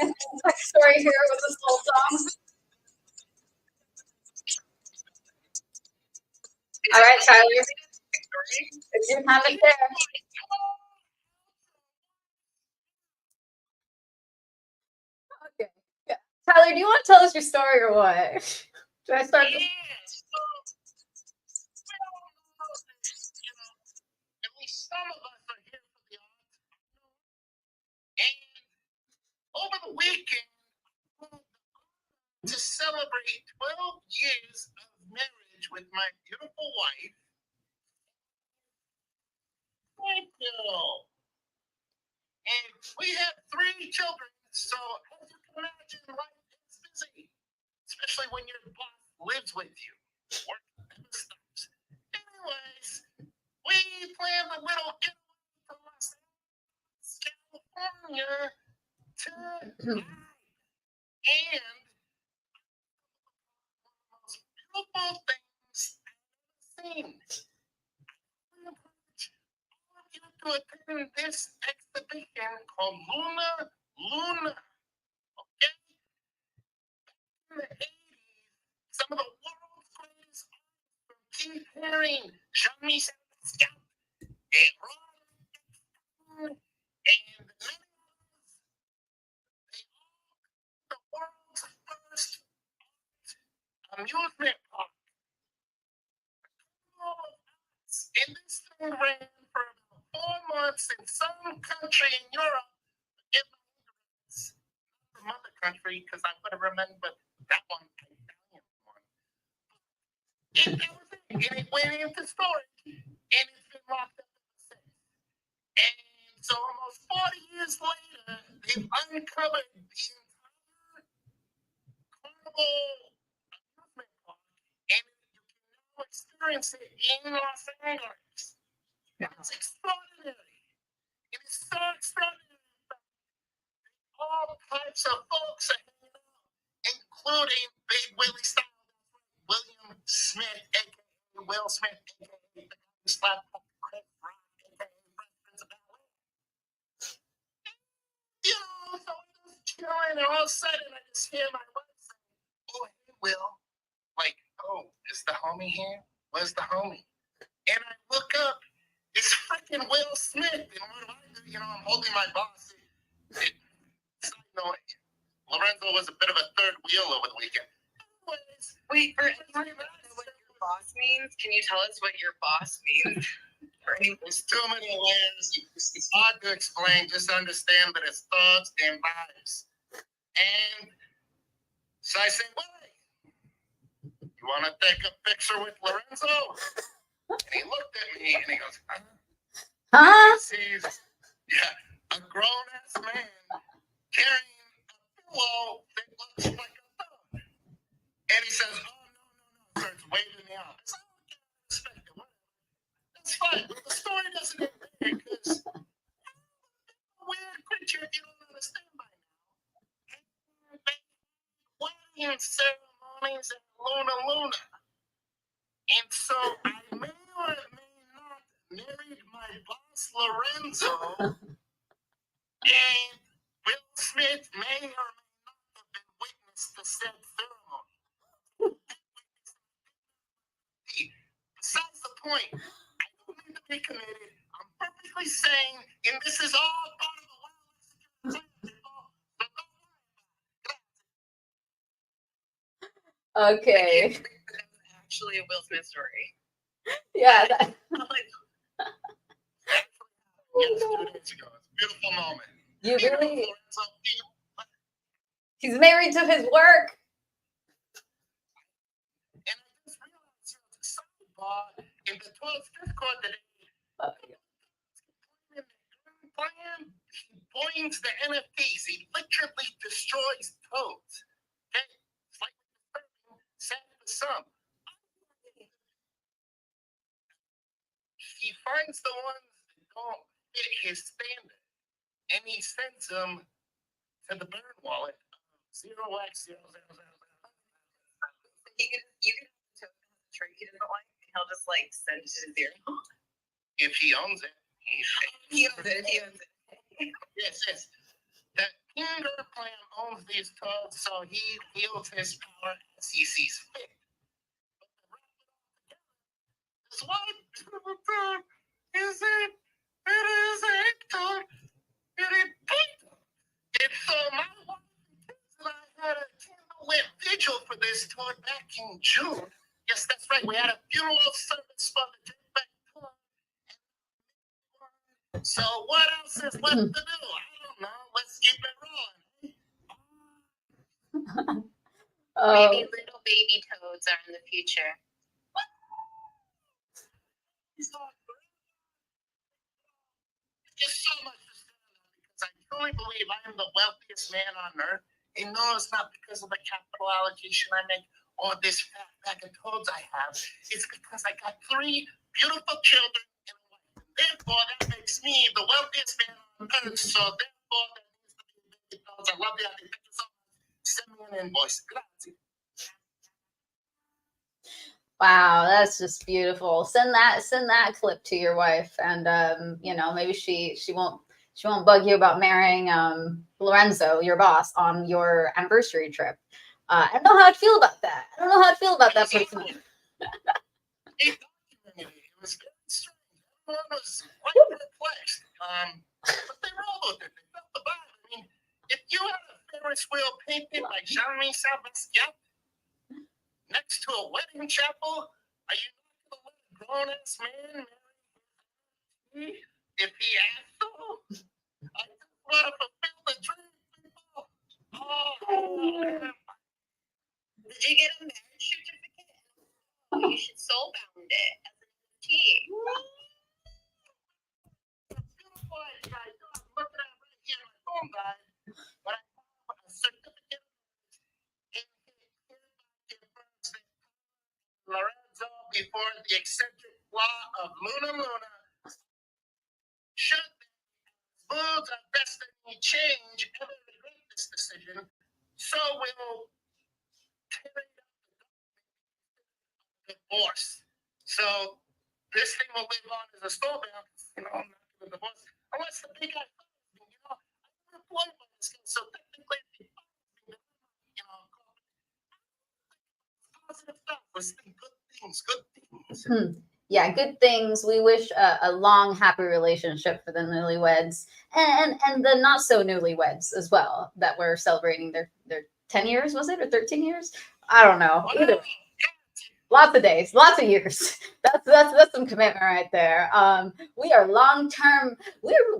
next story here with this whole song. All right, Tyler. It's your time to share. Okay. Yeah. Tyler, do you want to tell us your story or what? Should I start? Yeah, so, at least some of us are here for the odds. And over the weekend, to celebrate 12 years of marriage with my beautiful wife. Thank you. And we have 3 children, so as you can imagine, life is busy, especially when your boss lives with you. Work never stops. Anyways, we planned a little getaway from Los Angeles, California to and most beautiful things I've seen. I encourage all of you to attend this exhibition called Luna. Okay? In the 80s, some of the world's greatest artists from Keith Haring, Jean-Michel Basquiat, and Ron and many others, they opened the world's first amusement park. And this thing ran for about 4 months in some country in Europe. If some other country, because I would have remembered that one, Italian one. And that was it. And it went into storage, and it's been locked up ever since. And so almost 40 years later, they've uncovered the entire carnival amusement park, and you can now experience it in Los Angeles. It's extraordinary. It is so extraordinary that all types of folks are hanging out, including Big Willie Style, William Smith, aka Will Smith, aka the guy who slapped up Chris Rock, aka Fresh Prince of Bel-Air. You know, so I'm just chilling, and all of a sudden I just hear my wife say, "Oh, hey, Will." Like, oh, is the homie here? Where's the homie? And I look up, it's freaking Will Smith. And what do I do? You know, I'm holding my boss. Side note, Lorenzo was a bit of a third wheel over the weekend. Anyways, Wait, for anyone who doesn't know what your boss means, can you tell us what your boss means? there's too many layers. It's hard to explain. Just understand that it's thoughts and vibes. And so I say, wait, you want to take a picture with Lorenzo? And he looked at me and he goes, huh? Huh? He sees, a grown-ass man carrying a pillow that looks like a thumb. And he says, oh, no, starts waving me out. I said, okay, I respect it. Whatever. That's fine. But the story doesn't end there because a weird creature if you don't understand by now. And they wedding ceremonies at Luna. And so I may or may not married my boss Lorenzo, and Will Smith may or may not have been witness to said ceremony. Besides the point, I don't need to be committed. I'm perfectly sane, and this is all part of the well-executed plan. Okay. That was actually a Will Smith story. Yeah. That, Yes, 2 days ago. It's a beautiful moment. you Beautiful, really. Lorenzo. He's married to his work. And I just realized, it's a sidebar in the 12th Discord today. Plan, he blames the NFTs. He literally destroys codes. Okay? It's like sad for some. He finds the ones that don't fit his standard, and he sends them to the burn wallet of 0x0000. You can tell him a trait he doesn't like, and he'll just like send it to zero. If he owns it, He owns it. Yes. that Kinder Clan owns these toads, so he wields his power as he sees fit. This one is it? It is a toad. It is Peter. And so my wife and I had a candlelit vigil for this toad back in June. Yes, that's right. We had a funeral service for the Jetpack toad. So what else is left to do? I don't know. Let's keep it rolling. Maybe little baby toads are in the future. Just so much to stand on because I truly believe I am the wealthiest man on earth. And no, it's not because of the capital allocation I make or this fat bag of toads I have. It's because I got 3 beautiful children and a wife. Therefore, that makes me the wealthiest man on earth. So therefore, that needs to be baby toads. I love you. I think you so much. Send me an invoice. Grazie. Wow, that's just beautiful. Send that clip to your wife, and you know, maybe she won't bug you about marrying Lorenzo, your boss, on your anniversary trip. I don't know how I'd feel about that. I don't know how I'd feel about that personally. It was very strange. Everyone was quite perplexed. But they rolled with it. They felt the vibe. I mean, if you had a Ferris wheel painted by Jean-Michel Basquiat next to a wedding chapel, are you not going to let a grown-ass man marry if he asked to? I just want to fulfill the dream, people. Oh, Did you get a marriage certificate? You should soulbound it as an NFT. beautiful guy. I'm looking at it right here on my phone, guys. But I have a certificate Lorenzo before the eccentric law of Luna should moods of destiny change ever regret this decision, so will carry the divorce. So this thing will live on as a slowdown, you know, I'm not going to divorce. Unless the big guy, you know, I'm employed by this guy, so technically, you know, positive stuff. Let's think good things, good things. Yeah, good things. We wish a long, happy relationship for the newlyweds and the not so newlyweds as well that were celebrating their 10 years, was it, or 13 years? I don't know. Either. Lots of days, lots of years. That's some commitment right there. We are long-term. We're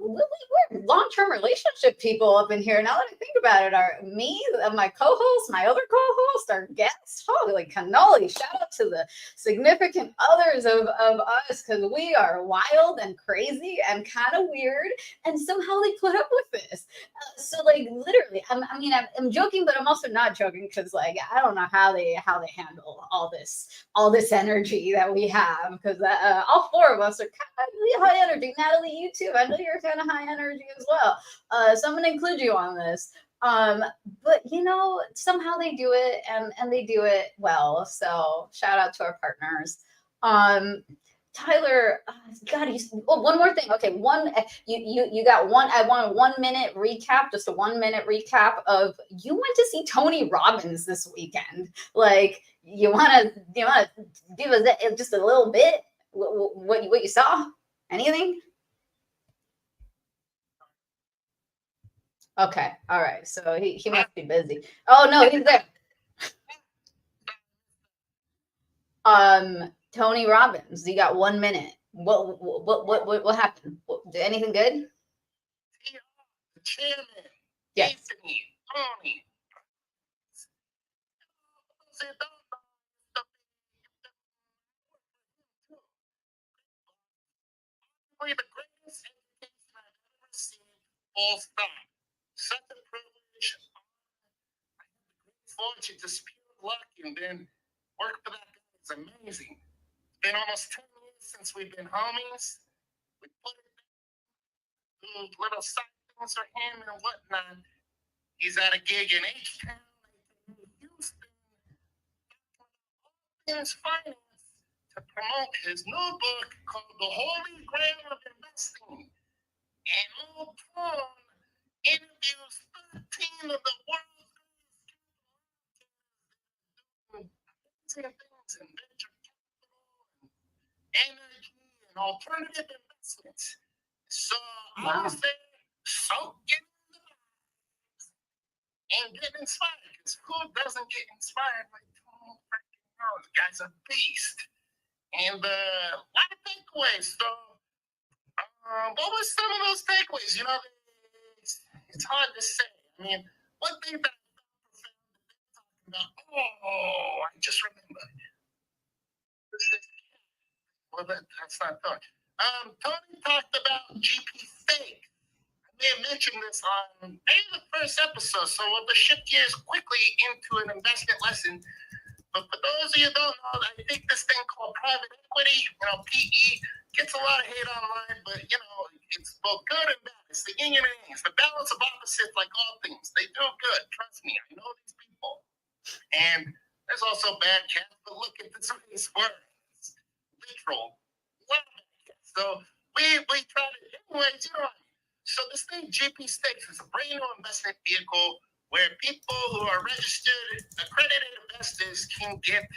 long-term relationship people up in here. Now that I think about it, my co-host, my other co-host, our guests, holy cannoli! Shout out to the significant others of us because we are wild and crazy and kind of weird, and somehow they put up with this. So like literally, I'm joking, but I'm also not joking because like I don't know how they handle all this energy that we have because all 4 of us are kind of high energy. Natalie, you too. I know you're kind of high energy as well. So I'm gonna include you on this. But you know, somehow they do it and they do it well. So shout out to our partners. Tyler, God, one more thing. Okay, you got one. I want a 1 minute recap, just a 1 minute recap of you went to see Tony Robbins this weekend. Like, you want to give us just a little bit what you saw? Anything? Okay, all right. So he must be busy. Oh no, he's there. Tony Robbins, you got 1 minute. What happened? Did anything good? The chairman, Yes. Anthony, Tony. Probably the greatest education I've ever received, full stop. Such a privilege. I had the great fortune, just pure luck, and then work for that guy. It's amazing. It's been almost 10 years since we've been homies. We put it do little side things for him and whatnot. He's at a gig in H-Town, Houston, things finance to promote his new book called The Holy Grail of Investing. And old Tom interviews one of the world's greatest things in venture capital, energy, and alternative investments. So I would say, soak it in the vibes and get inspired. Because who doesn't get inspired by Tony freaking Robbins? The guy's a beast. And a lot of takeaways. So, what was some of those takeaways? You know, it's hard to say. I mean, one thing that I found profound about, I just remembered. Well, that's not thought. Tony talked about GP stake. I may have mentioned this on maybe the first episode, so we'll just shift gears quickly into an investment lesson. But for those of you who don't know, I think this thing called private equity, PE, gets a lot of hate online, but, it's both good and bad. It's the yin and yang. It's the balance of opposites like all things. They do good. Trust me, I know these people. And there's also bad cats, but look at this word. It's literal. So we try to, anyways, So this thing, GP Stakes, is a brand new investment vehicle where people who are registered, accredited investors can get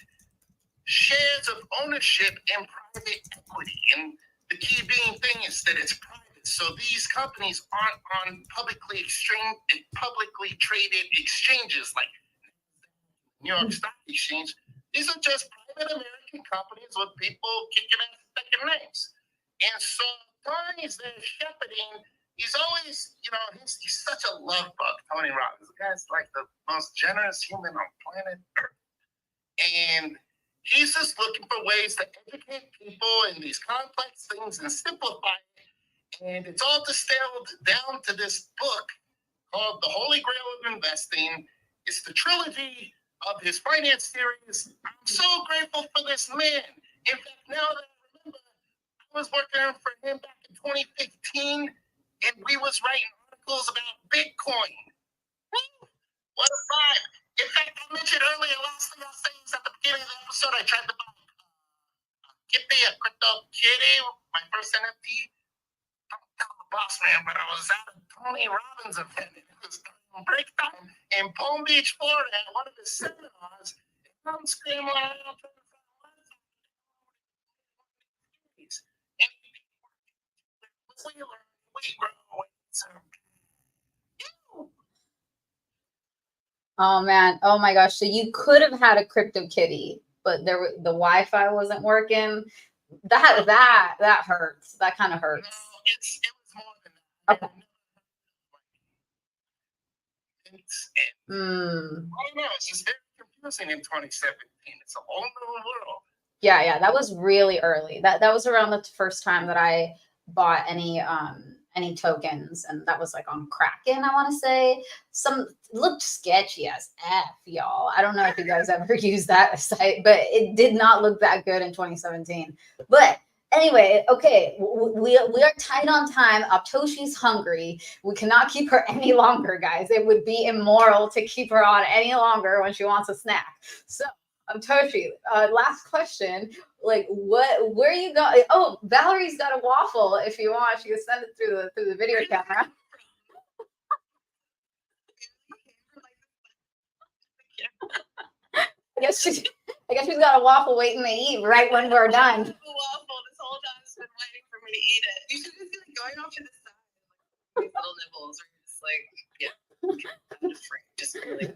shares of ownership in private equity. And the key being thing is that it's private. So these companies aren't on publicly traded exchanges like New York Stock Exchange. These are just private American companies with people kicking ass second names. And so Tony's there shepherding. He's always, he's such a love bug, Tony Robbins. The guy's like the most generous human on planet Earth. And he's just looking for ways to educate people in these complex things and simplify it. And it's all distilled down to this book called The Holy Grail of Investing. It's the trilogy of his finance series. I'm so grateful for this man. In fact, now that I remember, I was working for him back in 2015, and we was writing articles about Bitcoin. Woo! What a vibe. In fact, I mentioned earlier, last thing I'll say is at the beginning of the episode, I tried to buy a crypto kitty, my first NFT. Don't tell the boss man, but I was at a Tony Robbins event. It was break time in Palm Beach, Florida, at one of his seminars. And I'm screaming around trying to find one. And we learn, we grow. Oh man, oh my gosh. So you could have had a crypto kitty, but the Wi-Fi wasn't working. That hurts. That kind of hurts. No, it was more than that. Okay. I don't know, it's just very confusing in 2017. It's a whole new world. Yeah, that was really early. That was around the first time that I bought any tokens, and that was like on Kraken, I want to say. Some looked sketchy as F, y'all. I don't know if you guys ever used that site, but it did not look that good in 2017. But anyway, okay, we are tight on time. Aptoshi's hungry. We cannot keep her any longer, guys. It would be immoral to keep her on any longer when she wants a snack. So Aptoshi, last question. Like, where you go? Oh, Valerie's got a waffle. If you want, she can send it through the video camera. I guess she's got a waffle waiting to eat right when we're done. A waffle this whole time has been waiting for me to eat it. You should just be like going off to the side, like these little nibbles, or just like, yeah, just really.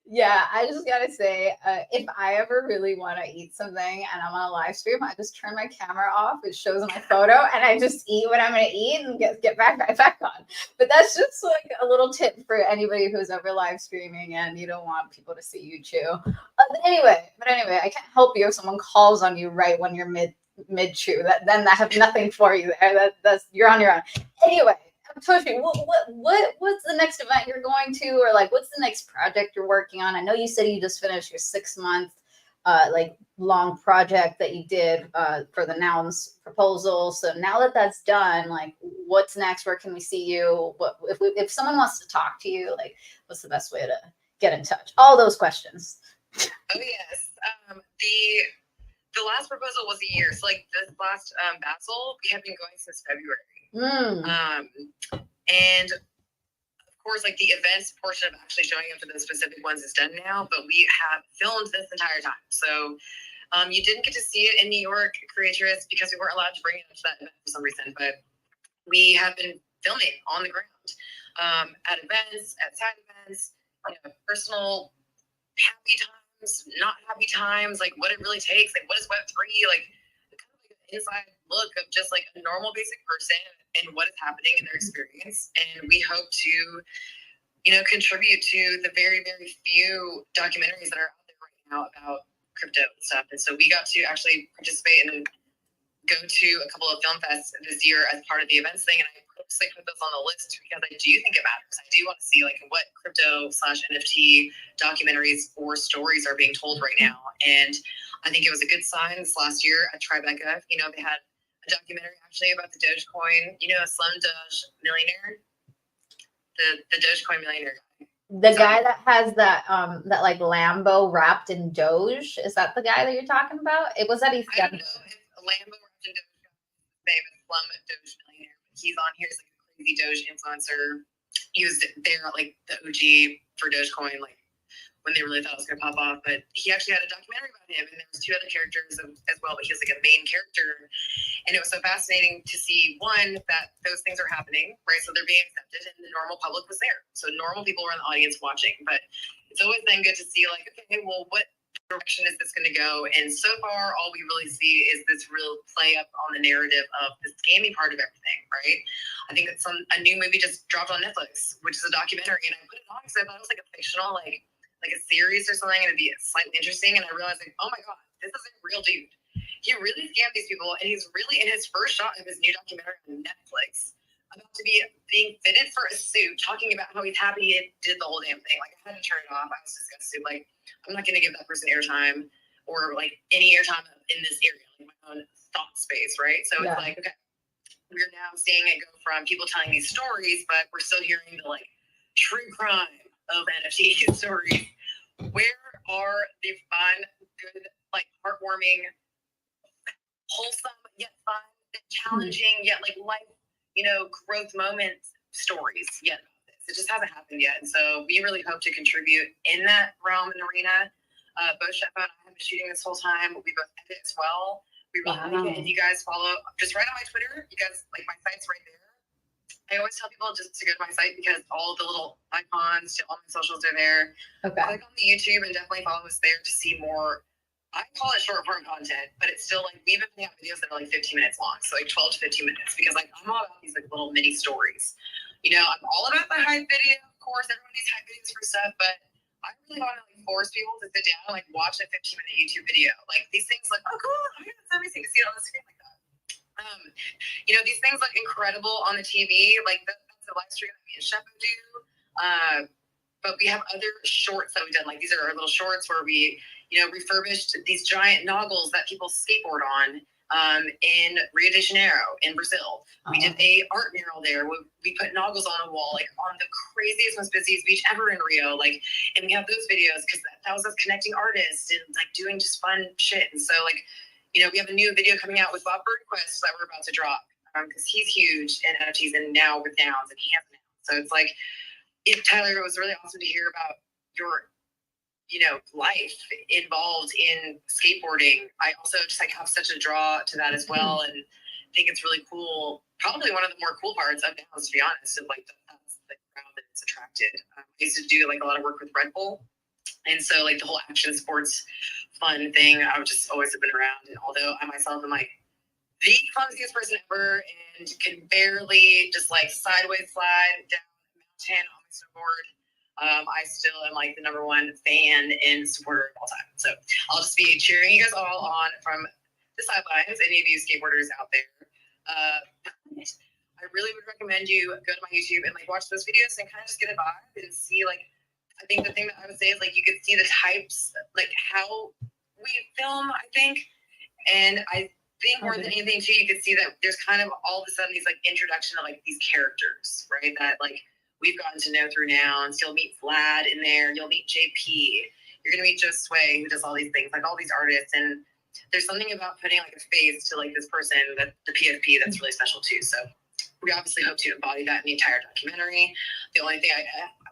Yeah, I just gotta say, if I ever really want to eat something and I'm on a live stream, I just turn my camera off. It shows my photo, and I just eat what I'm gonna eat and get back on. But that's just like a little tip for anybody who's ever live streaming and you don't want people to see you chew. But anyway, I can't help you if someone calls on you right when you're mid chew. Then I have nothing for you there. That's you're on your own. Anyway. Toshi, what's the next event you're going to, or like what's the next project you're working on? I know you said you just finished your 6-month long project that you did for the Nouns proposal. So now that that's done, like what's next? Where can we see you? What if someone wants to talk to you, like what's the best way to get in touch? All those questions. Oh yes. The last proposal was a year. So like this last Basel, we have been going since February. And of course, like the events portion of actually showing up to those specific ones is done now, but we have filmed this entire time. So you didn't get to see it in New York, Creatress, because we weren't allowed to bring it to that event for some reason, but we have been filming on the ground at events, at side events, personal happy times, not happy times, like what it really takes, like what is Web3, like kind of like an inside look of just like a normal basic person and what is happening in their experience. And we hope to, contribute to the very, very few documentaries that are out there right now about crypto and stuff. And so we got to actually participate and go to a couple of film fests this year as part of the events thing, and I purposely put those on the list because I do think it matters. I do want to see like what crypto/NFT documentaries or stories are being told right now, and I think it was a good sign this last year at Tribeca. They had a documentary actually about the Dogecoin. A Slumdog millionaire, the Dogecoin millionaire guy. The guy that has that like Lambo wrapped in Doge, is that the guy that you're talking about? It was at East. I don't know if Lambo wrapped in Doge famous Slum Doge millionaire, but he's on here as like a crazy Doge influencer. He was there like the OG for Dogecoin, like when they really thought it was gonna pop off. But he actually had a documentary about him, and there was two other characters as well, but he was like a main character. And it was so fascinating to see, one, that those things are happening, right? So they're being accepted, and the normal public was there. So normal people were in the audience watching. But it's always then good to see, like, okay, well, what direction is this going to go? And so far, all we really see is this real play up on the narrative of the scammy part of everything, right? I think it's a new movie just dropped on Netflix, which is a documentary, and I put it on because I thought it was like a fictional, like a series or something, and it'd be slightly interesting. And I realized, like, oh my god, this is a real dude. He really scammed these people, and he's really in his first shot of his new documentary on Netflix about to be being fitted for a suit, talking about how he's happy he did the whole damn thing. Like, I had to turn it off. I was disgusted. Like, I'm not going to give that person airtime or like any airtime in this area, like my own thought space, right? So It's like, okay, we're now seeing it go from people telling these stories, but we're still hearing the like true crime of NFT stories. Where are the fun, good, like heartwarming, wholesome yet fun, challenging yet like life, growth moments stories yet? It just hasn't happened yet, and so we really hope to contribute in that realm and arena. Both Chef and I have been shooting this whole time. We both edit as well. We really like it. If you guys follow, just right on my Twitter, you guys like my site's right there. I always tell people just to go to my site because all the little icons to all my socials are there. Okay. Click on the YouTube and definitely follow us there to see more. I call it short form content, but it's still like we've been putting out videos that are like 15 minutes long, so like 12 to 15 minutes, because like I'm all about these like little mini stories. I'm all about the hype video, of course. Everyone needs hype videos for stuff, but I really want to like force people to sit down and like watch a 15-minute YouTube video. Like these things, like, oh cool, it's amazing to see it on the screen like that. These things look incredible on the TV. Like that's a live stream that me and Chef do. But we have other shorts that we've done. Like these are our little shorts where we, refurbished these giant noggles that people skateboard on in Rio de Janeiro in Brazil. We did a art mural there. We put noggles on a wall, like on the craziest, most busiest beach ever in Rio. Like, and we have those videos because that was us connecting artists and like doing just fun shit. And so like, we have a new video coming out with Bob Birdquist that we're about to drop because he's huge in NFTs and now with Nouns, and he has Nouns. So it's like, Tyler, it was really awesome to hear about your life involved in skateboarding. I also just like have such a draw to that as well, and think it's really cool. Probably one of the more cool parts of Nouns, to be honest, of like that's the crowd that it's attracted. I used to do like a lot of work with Red Bull, and so like the whole action sports fun thing, I would just always have been around. And although I myself am like the clumsiest person ever and can barely just like sideways slide down the mountain on my snowboard, I still am like the number one fan and supporter of all time. So I'll just be cheering you guys all on from the sidelines, any of you skateboarders out there. I really would recommend you go to my YouTube and like watch those videos and kind of just get a vibe and see like, I think the thing that I would say is like you could see the types, like how we film, I think. And I think more than anything too, you could see that there's kind of all of a sudden these like introduction of like these characters, right? That like we've gotten to know through Nouns. You'll meet Vlad in there. You'll meet JP. You're going to meet Joe Sway, who does all these things, like all these artists. And there's something about putting like a face to like this person, that the PFP, that's really special too. So we obviously hope to embody that in the entire documentary. The only thing I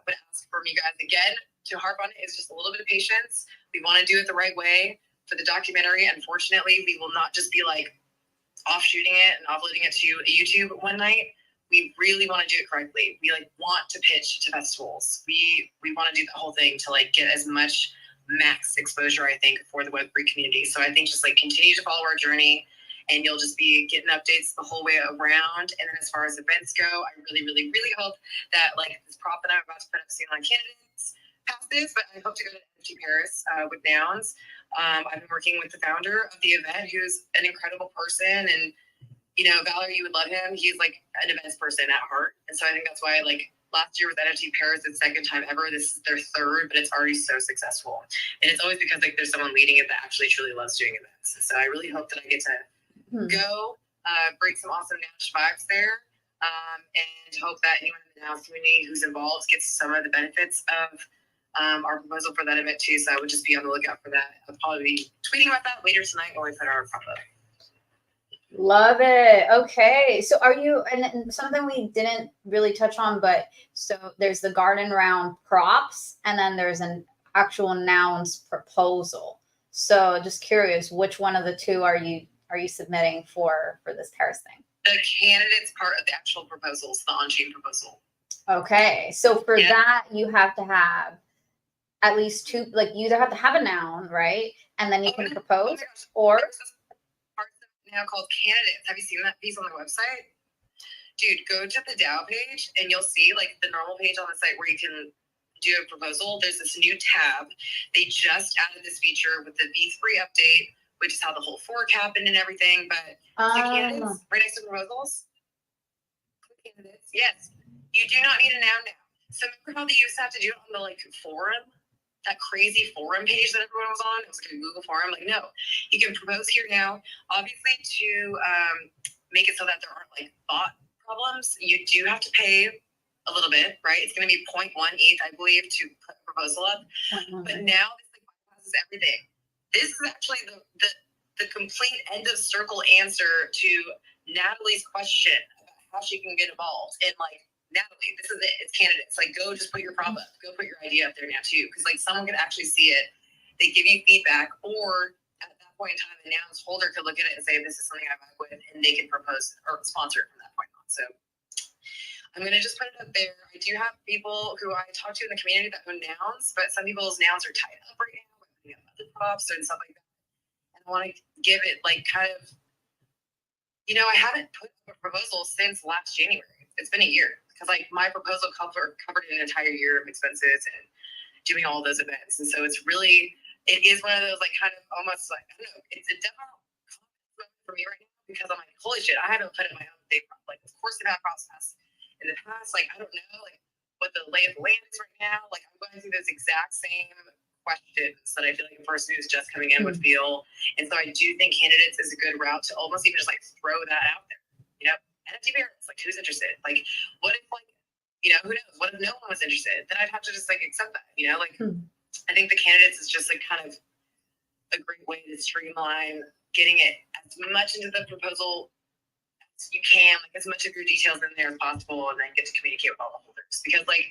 would ask from you guys again to harp on it is just a little bit of patience. We want to do it the right way for the documentary. Unfortunately, we will not just be like offshooting it and offloading it to YouTube one night. We really want to do it correctly. We like want to pitch to festivals. We want to do the whole thing to like get as much max exposure, I think, for the Web3 community. So I think just like continue to follow our journey, and you'll just be getting updates the whole way around. And then as far as events go, I really, really, really hope that like this prop that I'm about to put up soon on candidates passes, but I hope to go to NFT Paris with Nouns. I've been working with the founder of the event, who's an incredible person. And, you know, Valerie, you would love him. He's like an events person at heart. And so I think that's why like last year with NFT Paris, it's second time ever. This is their third, but it's already so successful. And it's always because like there's someone leading it that actually truly loves doing events. So I really hope that I get to go bring some awesome Nash vibes there, and hope that anyone in the Nash community who's involved gets some of the benefits of our proposal for that event too. So I would just be on the lookout for that. I'll probably be tweeting about that later tonight when we put our prop up. Love it. Okay. So are you, and something we didn't really touch on, but so there's the garden round props, and then there's an actual Nouns proposal. So just curious, which one of the two are you submitting for this Paris thing? The candidates part of the actual proposals, the on-chain proposal. Okay. So for that, you have to have at least two, like you either have to have a noun, right? And then you can propose, or now called candidates. Have you seen that piece on the website? Dude, go to the DAO page and you'll see like the normal page on the site where you can do a proposal. There's this new tab. They just added this feature with the V3 update, which is how the whole fork happened and everything. But the candidates right next to proposals, candidates, yes, you do not need a noun now. So remember how they used to have to do it on the like forum, that crazy forum page that everyone was on? It was like a Google forum. Like, no, you can propose here now. Obviously, to make it so that there aren't like bot problems, you do have to pay a little bit, right? It's going to be 0.1 ETH, I believe, to put a proposal up. But now this like bypasses everything. This is actually the complete end of circle answer to Natalie's question about how she can get involved. And like, Natalie, this is it. It's candidates. Like, go just put your prop up. Go put your idea up there now too, because like someone can actually see it. They give you feedback, or at that point in time, the Nouns holder could look at it and say, "This is something I vibe with," and they can propose or sponsor it from that point on. So I'm gonna just put it up there. I do have people who I talk to in the community that own Nouns, but some people's Nouns are tied up right now with other props and stuff like that. And I want to give it like kind of, you know, I haven't put up a proposal since last January. It's been a year. Because like my proposal covered an entire year of expenses and doing all those events. And so it's really, it is one of those like kind of almost like, I don't know, it's a demo for me right now, because I'm like, holy shit, I haven't put in my own thing. Like, of course, I've had process in the past. Like, I don't know like what the lay of the land is right now. Like, I'm going through those exact same questions that I feel like a person who's just coming in would feel. And so I do think candidates is a good route to almost even just like throw that out there, you know? NFT parents, like, who's interested? Like, what if, like, you know, who knows? What if no one was interested? Then I'd have to just, like, accept that, you know? Like, I think the candidates is just, like, kind of a great way to streamline getting it as much into the proposal as you can, like, as much of your details in there as possible, and then get to communicate with all the holders. Because, like,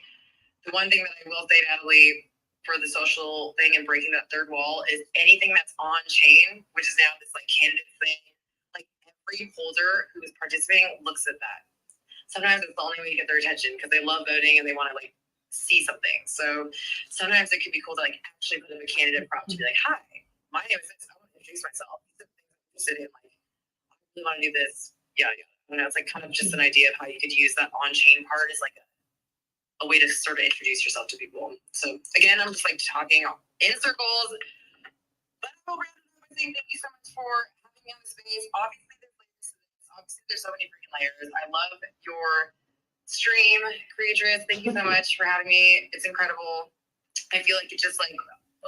the one thing that I will say, Natalie, for the social thing and breaking that third wall is anything that's on chain, which is now this, like, candidate thing, every holder who is participating looks at that. Sometimes it's the only way to get their attention because they love voting and they want to like see something. So sometimes it could be cool to like actually put in a candidate prop to be like, "Hi, my name is this. I want to introduce myself. These are the things I'm interested in. Like, I really want to do this. Yeah. You know, it's like kind of just an idea of how you could use that on-chain part as like a way to sort of introduce yourself to people. So again, I'm just like talking in circles. But I'll wrap it up by saying thank you so much for having me on the space. Obviously, there's so many freaking layers. I love your stream, Creatress. Thank you so much for having me. It's incredible. I feel like it just like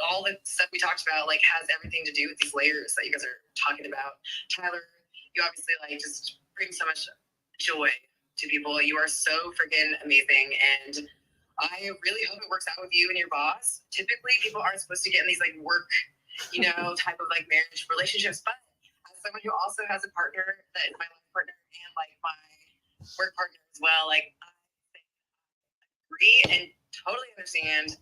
all the stuff we talked about like has everything to do with these layers that you guys are talking about. Tyler, you obviously like just bring so much joy to people. You are so freaking amazing, and I really hope it works out with you and your boss. Typically, people aren't supposed to get in these like work, you know, type of like marriage relationships, but someone who also has a partner that is my life partner and like my work partner as well. Like, I agree and totally understand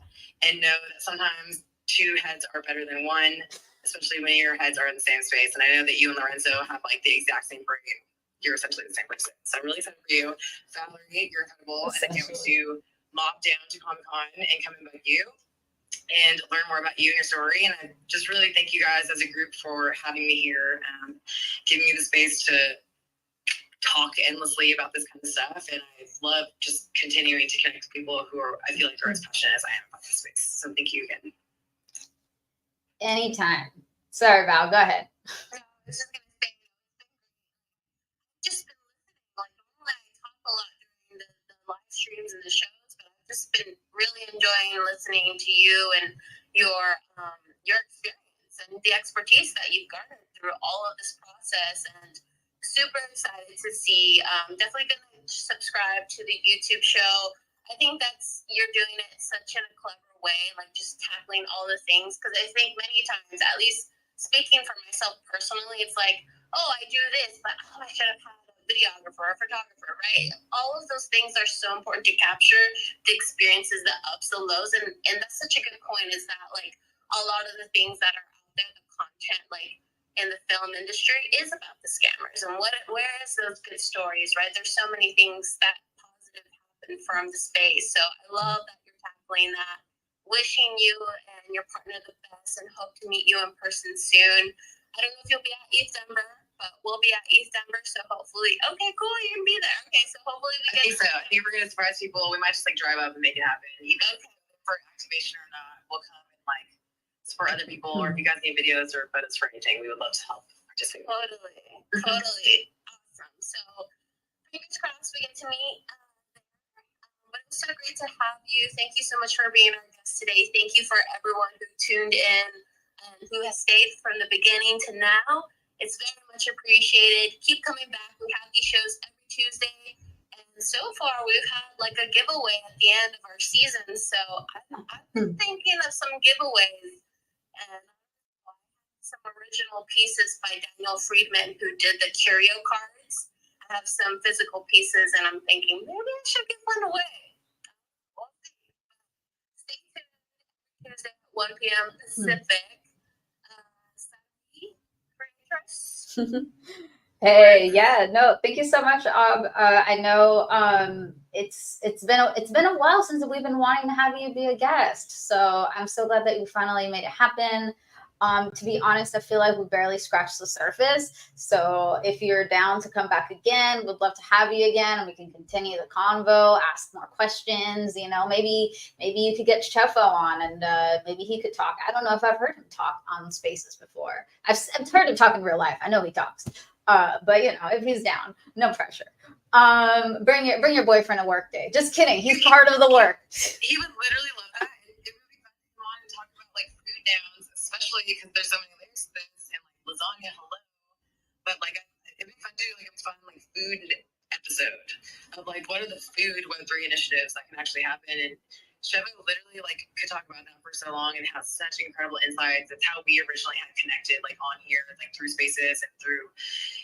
and know that sometimes two heads are better than one, especially when your heads are in the same space. And I know that you and Lorenzo have like the exact same brain. You're essentially the same person. So I'm really excited for you. Valerie, you're incredible. And I can't wait to mop down to Comic-Con and come and bug you and learn more about you and your story. And I just really thank you guys as a group for having me here, giving me the space to talk endlessly about this kind of stuff. And I love just continuing to connect with people who are, I feel like, are as passionate as I am about this space. So thank you again. Anytime. Sorry, Val, go ahead. I was just gonna say, just been listening. Like normally I talk a lot during the live streams and the shows, but I've just been really enjoying listening to you and your experience and the expertise that you've garnered through all of this process. And super excited to see. Definitely gonna subscribe to the YouTube show. I think you're doing it such in a clever way, like just tackling all the things. Because I think many times, at least speaking for myself personally, it's like, oh, I do this, but I should have had a videographer, a photographer, right? All of those things are so important to capture the experiences, the ups, the lows, and that's such a good point. Is that like a lot of the things that are out there, the content, like in the film industry, is about the scammers and where is those good stories, right? There's so many things that positive happen from the space. So I love that you're tackling that. Wishing you and your partner the best and hope to meet you in person soon. I don't know if you'll be at ETH Denver, but we'll be at ETH Denver. So hopefully, okay, cool, you can be there. Okay, so hopefully we I think so. I think we're going to surprise people. We might just like drive up and make it happen. Even for activation or not, we'll come and like support other people, or if you guys need videos or photos for anything, we would love to help participate. Totally awesome. So fingers crossed we get to meet. But it was so great to have you. Thank you so much for being our guest today. Thank you for everyone who tuned in and who has stayed from the beginning to now. It's very much appreciated. Keep coming back. We have these shows every Tuesday. And so far, we've had like a giveaway at the end of our season. So I've been thinking of some giveaways. And some original pieces by Daniel Friedman, who did the curio cards. I have some physical pieces, and I'm thinking maybe I should give one away. We'll see. Stay tuned Tuesday at 1 p.m. Pacific. For interest. Hey, yeah, no, thank you so much. I know it's been a while since we've been wanting to have you be a guest, so I'm so glad that you finally made it happen. To be honest, I feel like we barely scratched the surface. So if you're down to come back again, we'd love to have you again, and we can continue the convo, ask more questions. You know, maybe you could get Chefo on, and maybe he could talk. I don't know if I've heard him talk on Spaces before. I've heard him talk in real life. I know he talks. But you know, if he's down, no pressure. Bring your boyfriend a work day. Just kidding. He's part of the work. He would literally love that. It would be fun to come on and talk about like food downs, especially because there's so many layers to this, and like lasagna, hello. But like it'd be fun to do like a fun like food episode of like what are the food Web3 initiatives that can actually happen. And Chevy literally like could talk about that for so long and has such incredible insights. It's how we originally had connected like on here, like through Spaces and through,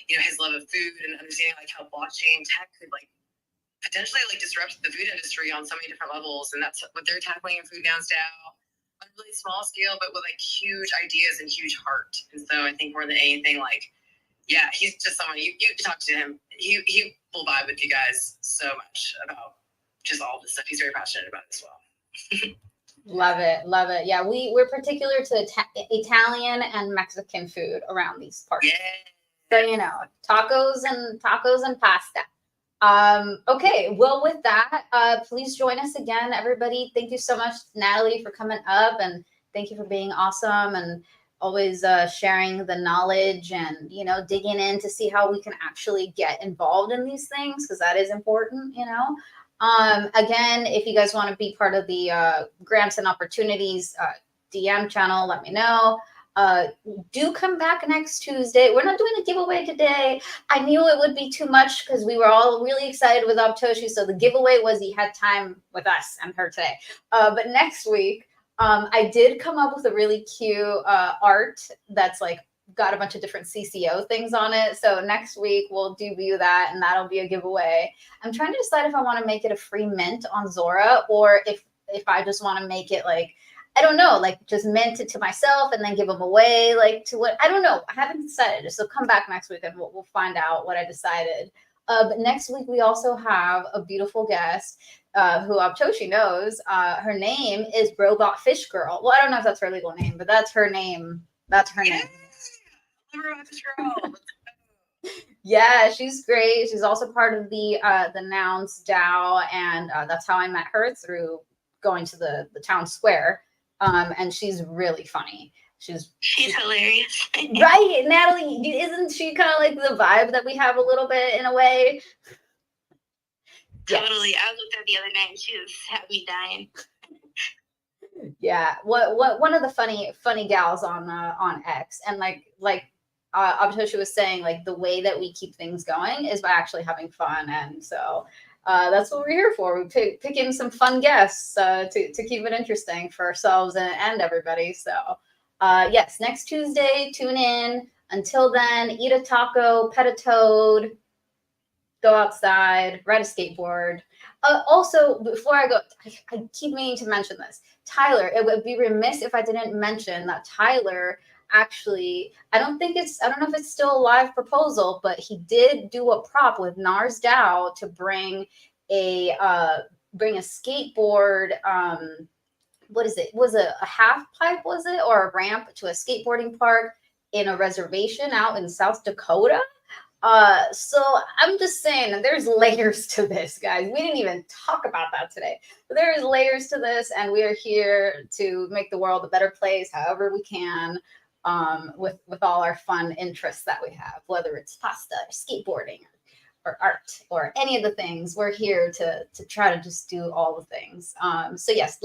you know, his love of food and understanding like how blockchain tech could like potentially like disrupt the food industry on so many different levels. And that's what they're tackling in Food Down Style on a really small scale, but with like huge ideas and huge heart. And so I think more than anything, like, yeah, he's just someone you talk to him. He will vibe with you guys so much about just all this stuff. He's very passionate about it as well. Love it. Yeah, we're particular to Italian and Mexican food around these parts. Yeah. So you know, tacos and pasta. Okay, well with that, please join us again, everybody. Thank you so much, Natalie, for coming up, and thank you for being awesome and always sharing the knowledge and, you know, digging in to see how we can actually get involved in these things, because that is important, you know. Again, if you guys want to be part of the grants and opportunities DM channel, let me know. Do come back next Tuesday. We're not doing a giveaway today. I knew it would be too much because we were all really excited with Abtoshi. So the giveaway was he had time with us and her today. But next week, I did come up with a really cute art that's like got a bunch of different CCO things on it. So next week we'll debut that, and that'll be a giveaway. I'm trying to decide if I want to make it a free mint on Zora, or if I just want to make it like, I don't know, like just mint it to myself and then give them away, like to what, I don't know. I haven't decided. So come back next week and we'll find out what I decided. But next week we also have a beautiful guest who Abtoshi knows. Her name is Robot Fish Girl. Well, I don't know if that's her legal name, but that's her name. That's her name. Robot Fish Girl. Yeah, she's great. She's also part of the Nouns DAO, and that's how I met her, through going to the town square. And she's really funny. She's hilarious. right, Natalie. Isn't she kind of like the vibe that we have a little bit in a way? Totally. I was with her the other night and she was had me dying. Yeah. What one of the funny gals on X, and like Abtoshi was saying, like the way that we keep things going is by actually having fun, and so that's what we're here for. We pick in some fun guests to keep it interesting for ourselves and everybody. So yes, next Tuesday, tune in. Until then, eat a taco, pet a toad, go outside, ride a skateboard. Also, before I go, I keep meaning to mention this. Tyler, it would be remiss if I didn't mention that Tyler actually, I don't know if it's still a live proposal, but he did do a prop with Nars DAO to bring a skateboard. What is it? Was it a half pipe? Was it, or a ramp to a skateboarding park in a reservation out in South Dakota? So I'm just saying, there's layers to this, guys. We didn't even talk about that today, but there's layers to this, and we are here to make the world a better place, however we can, with all our fun interests that we have, whether it's pasta or skateboarding or art or any of the things. We're here to try to just do all the things. So yes,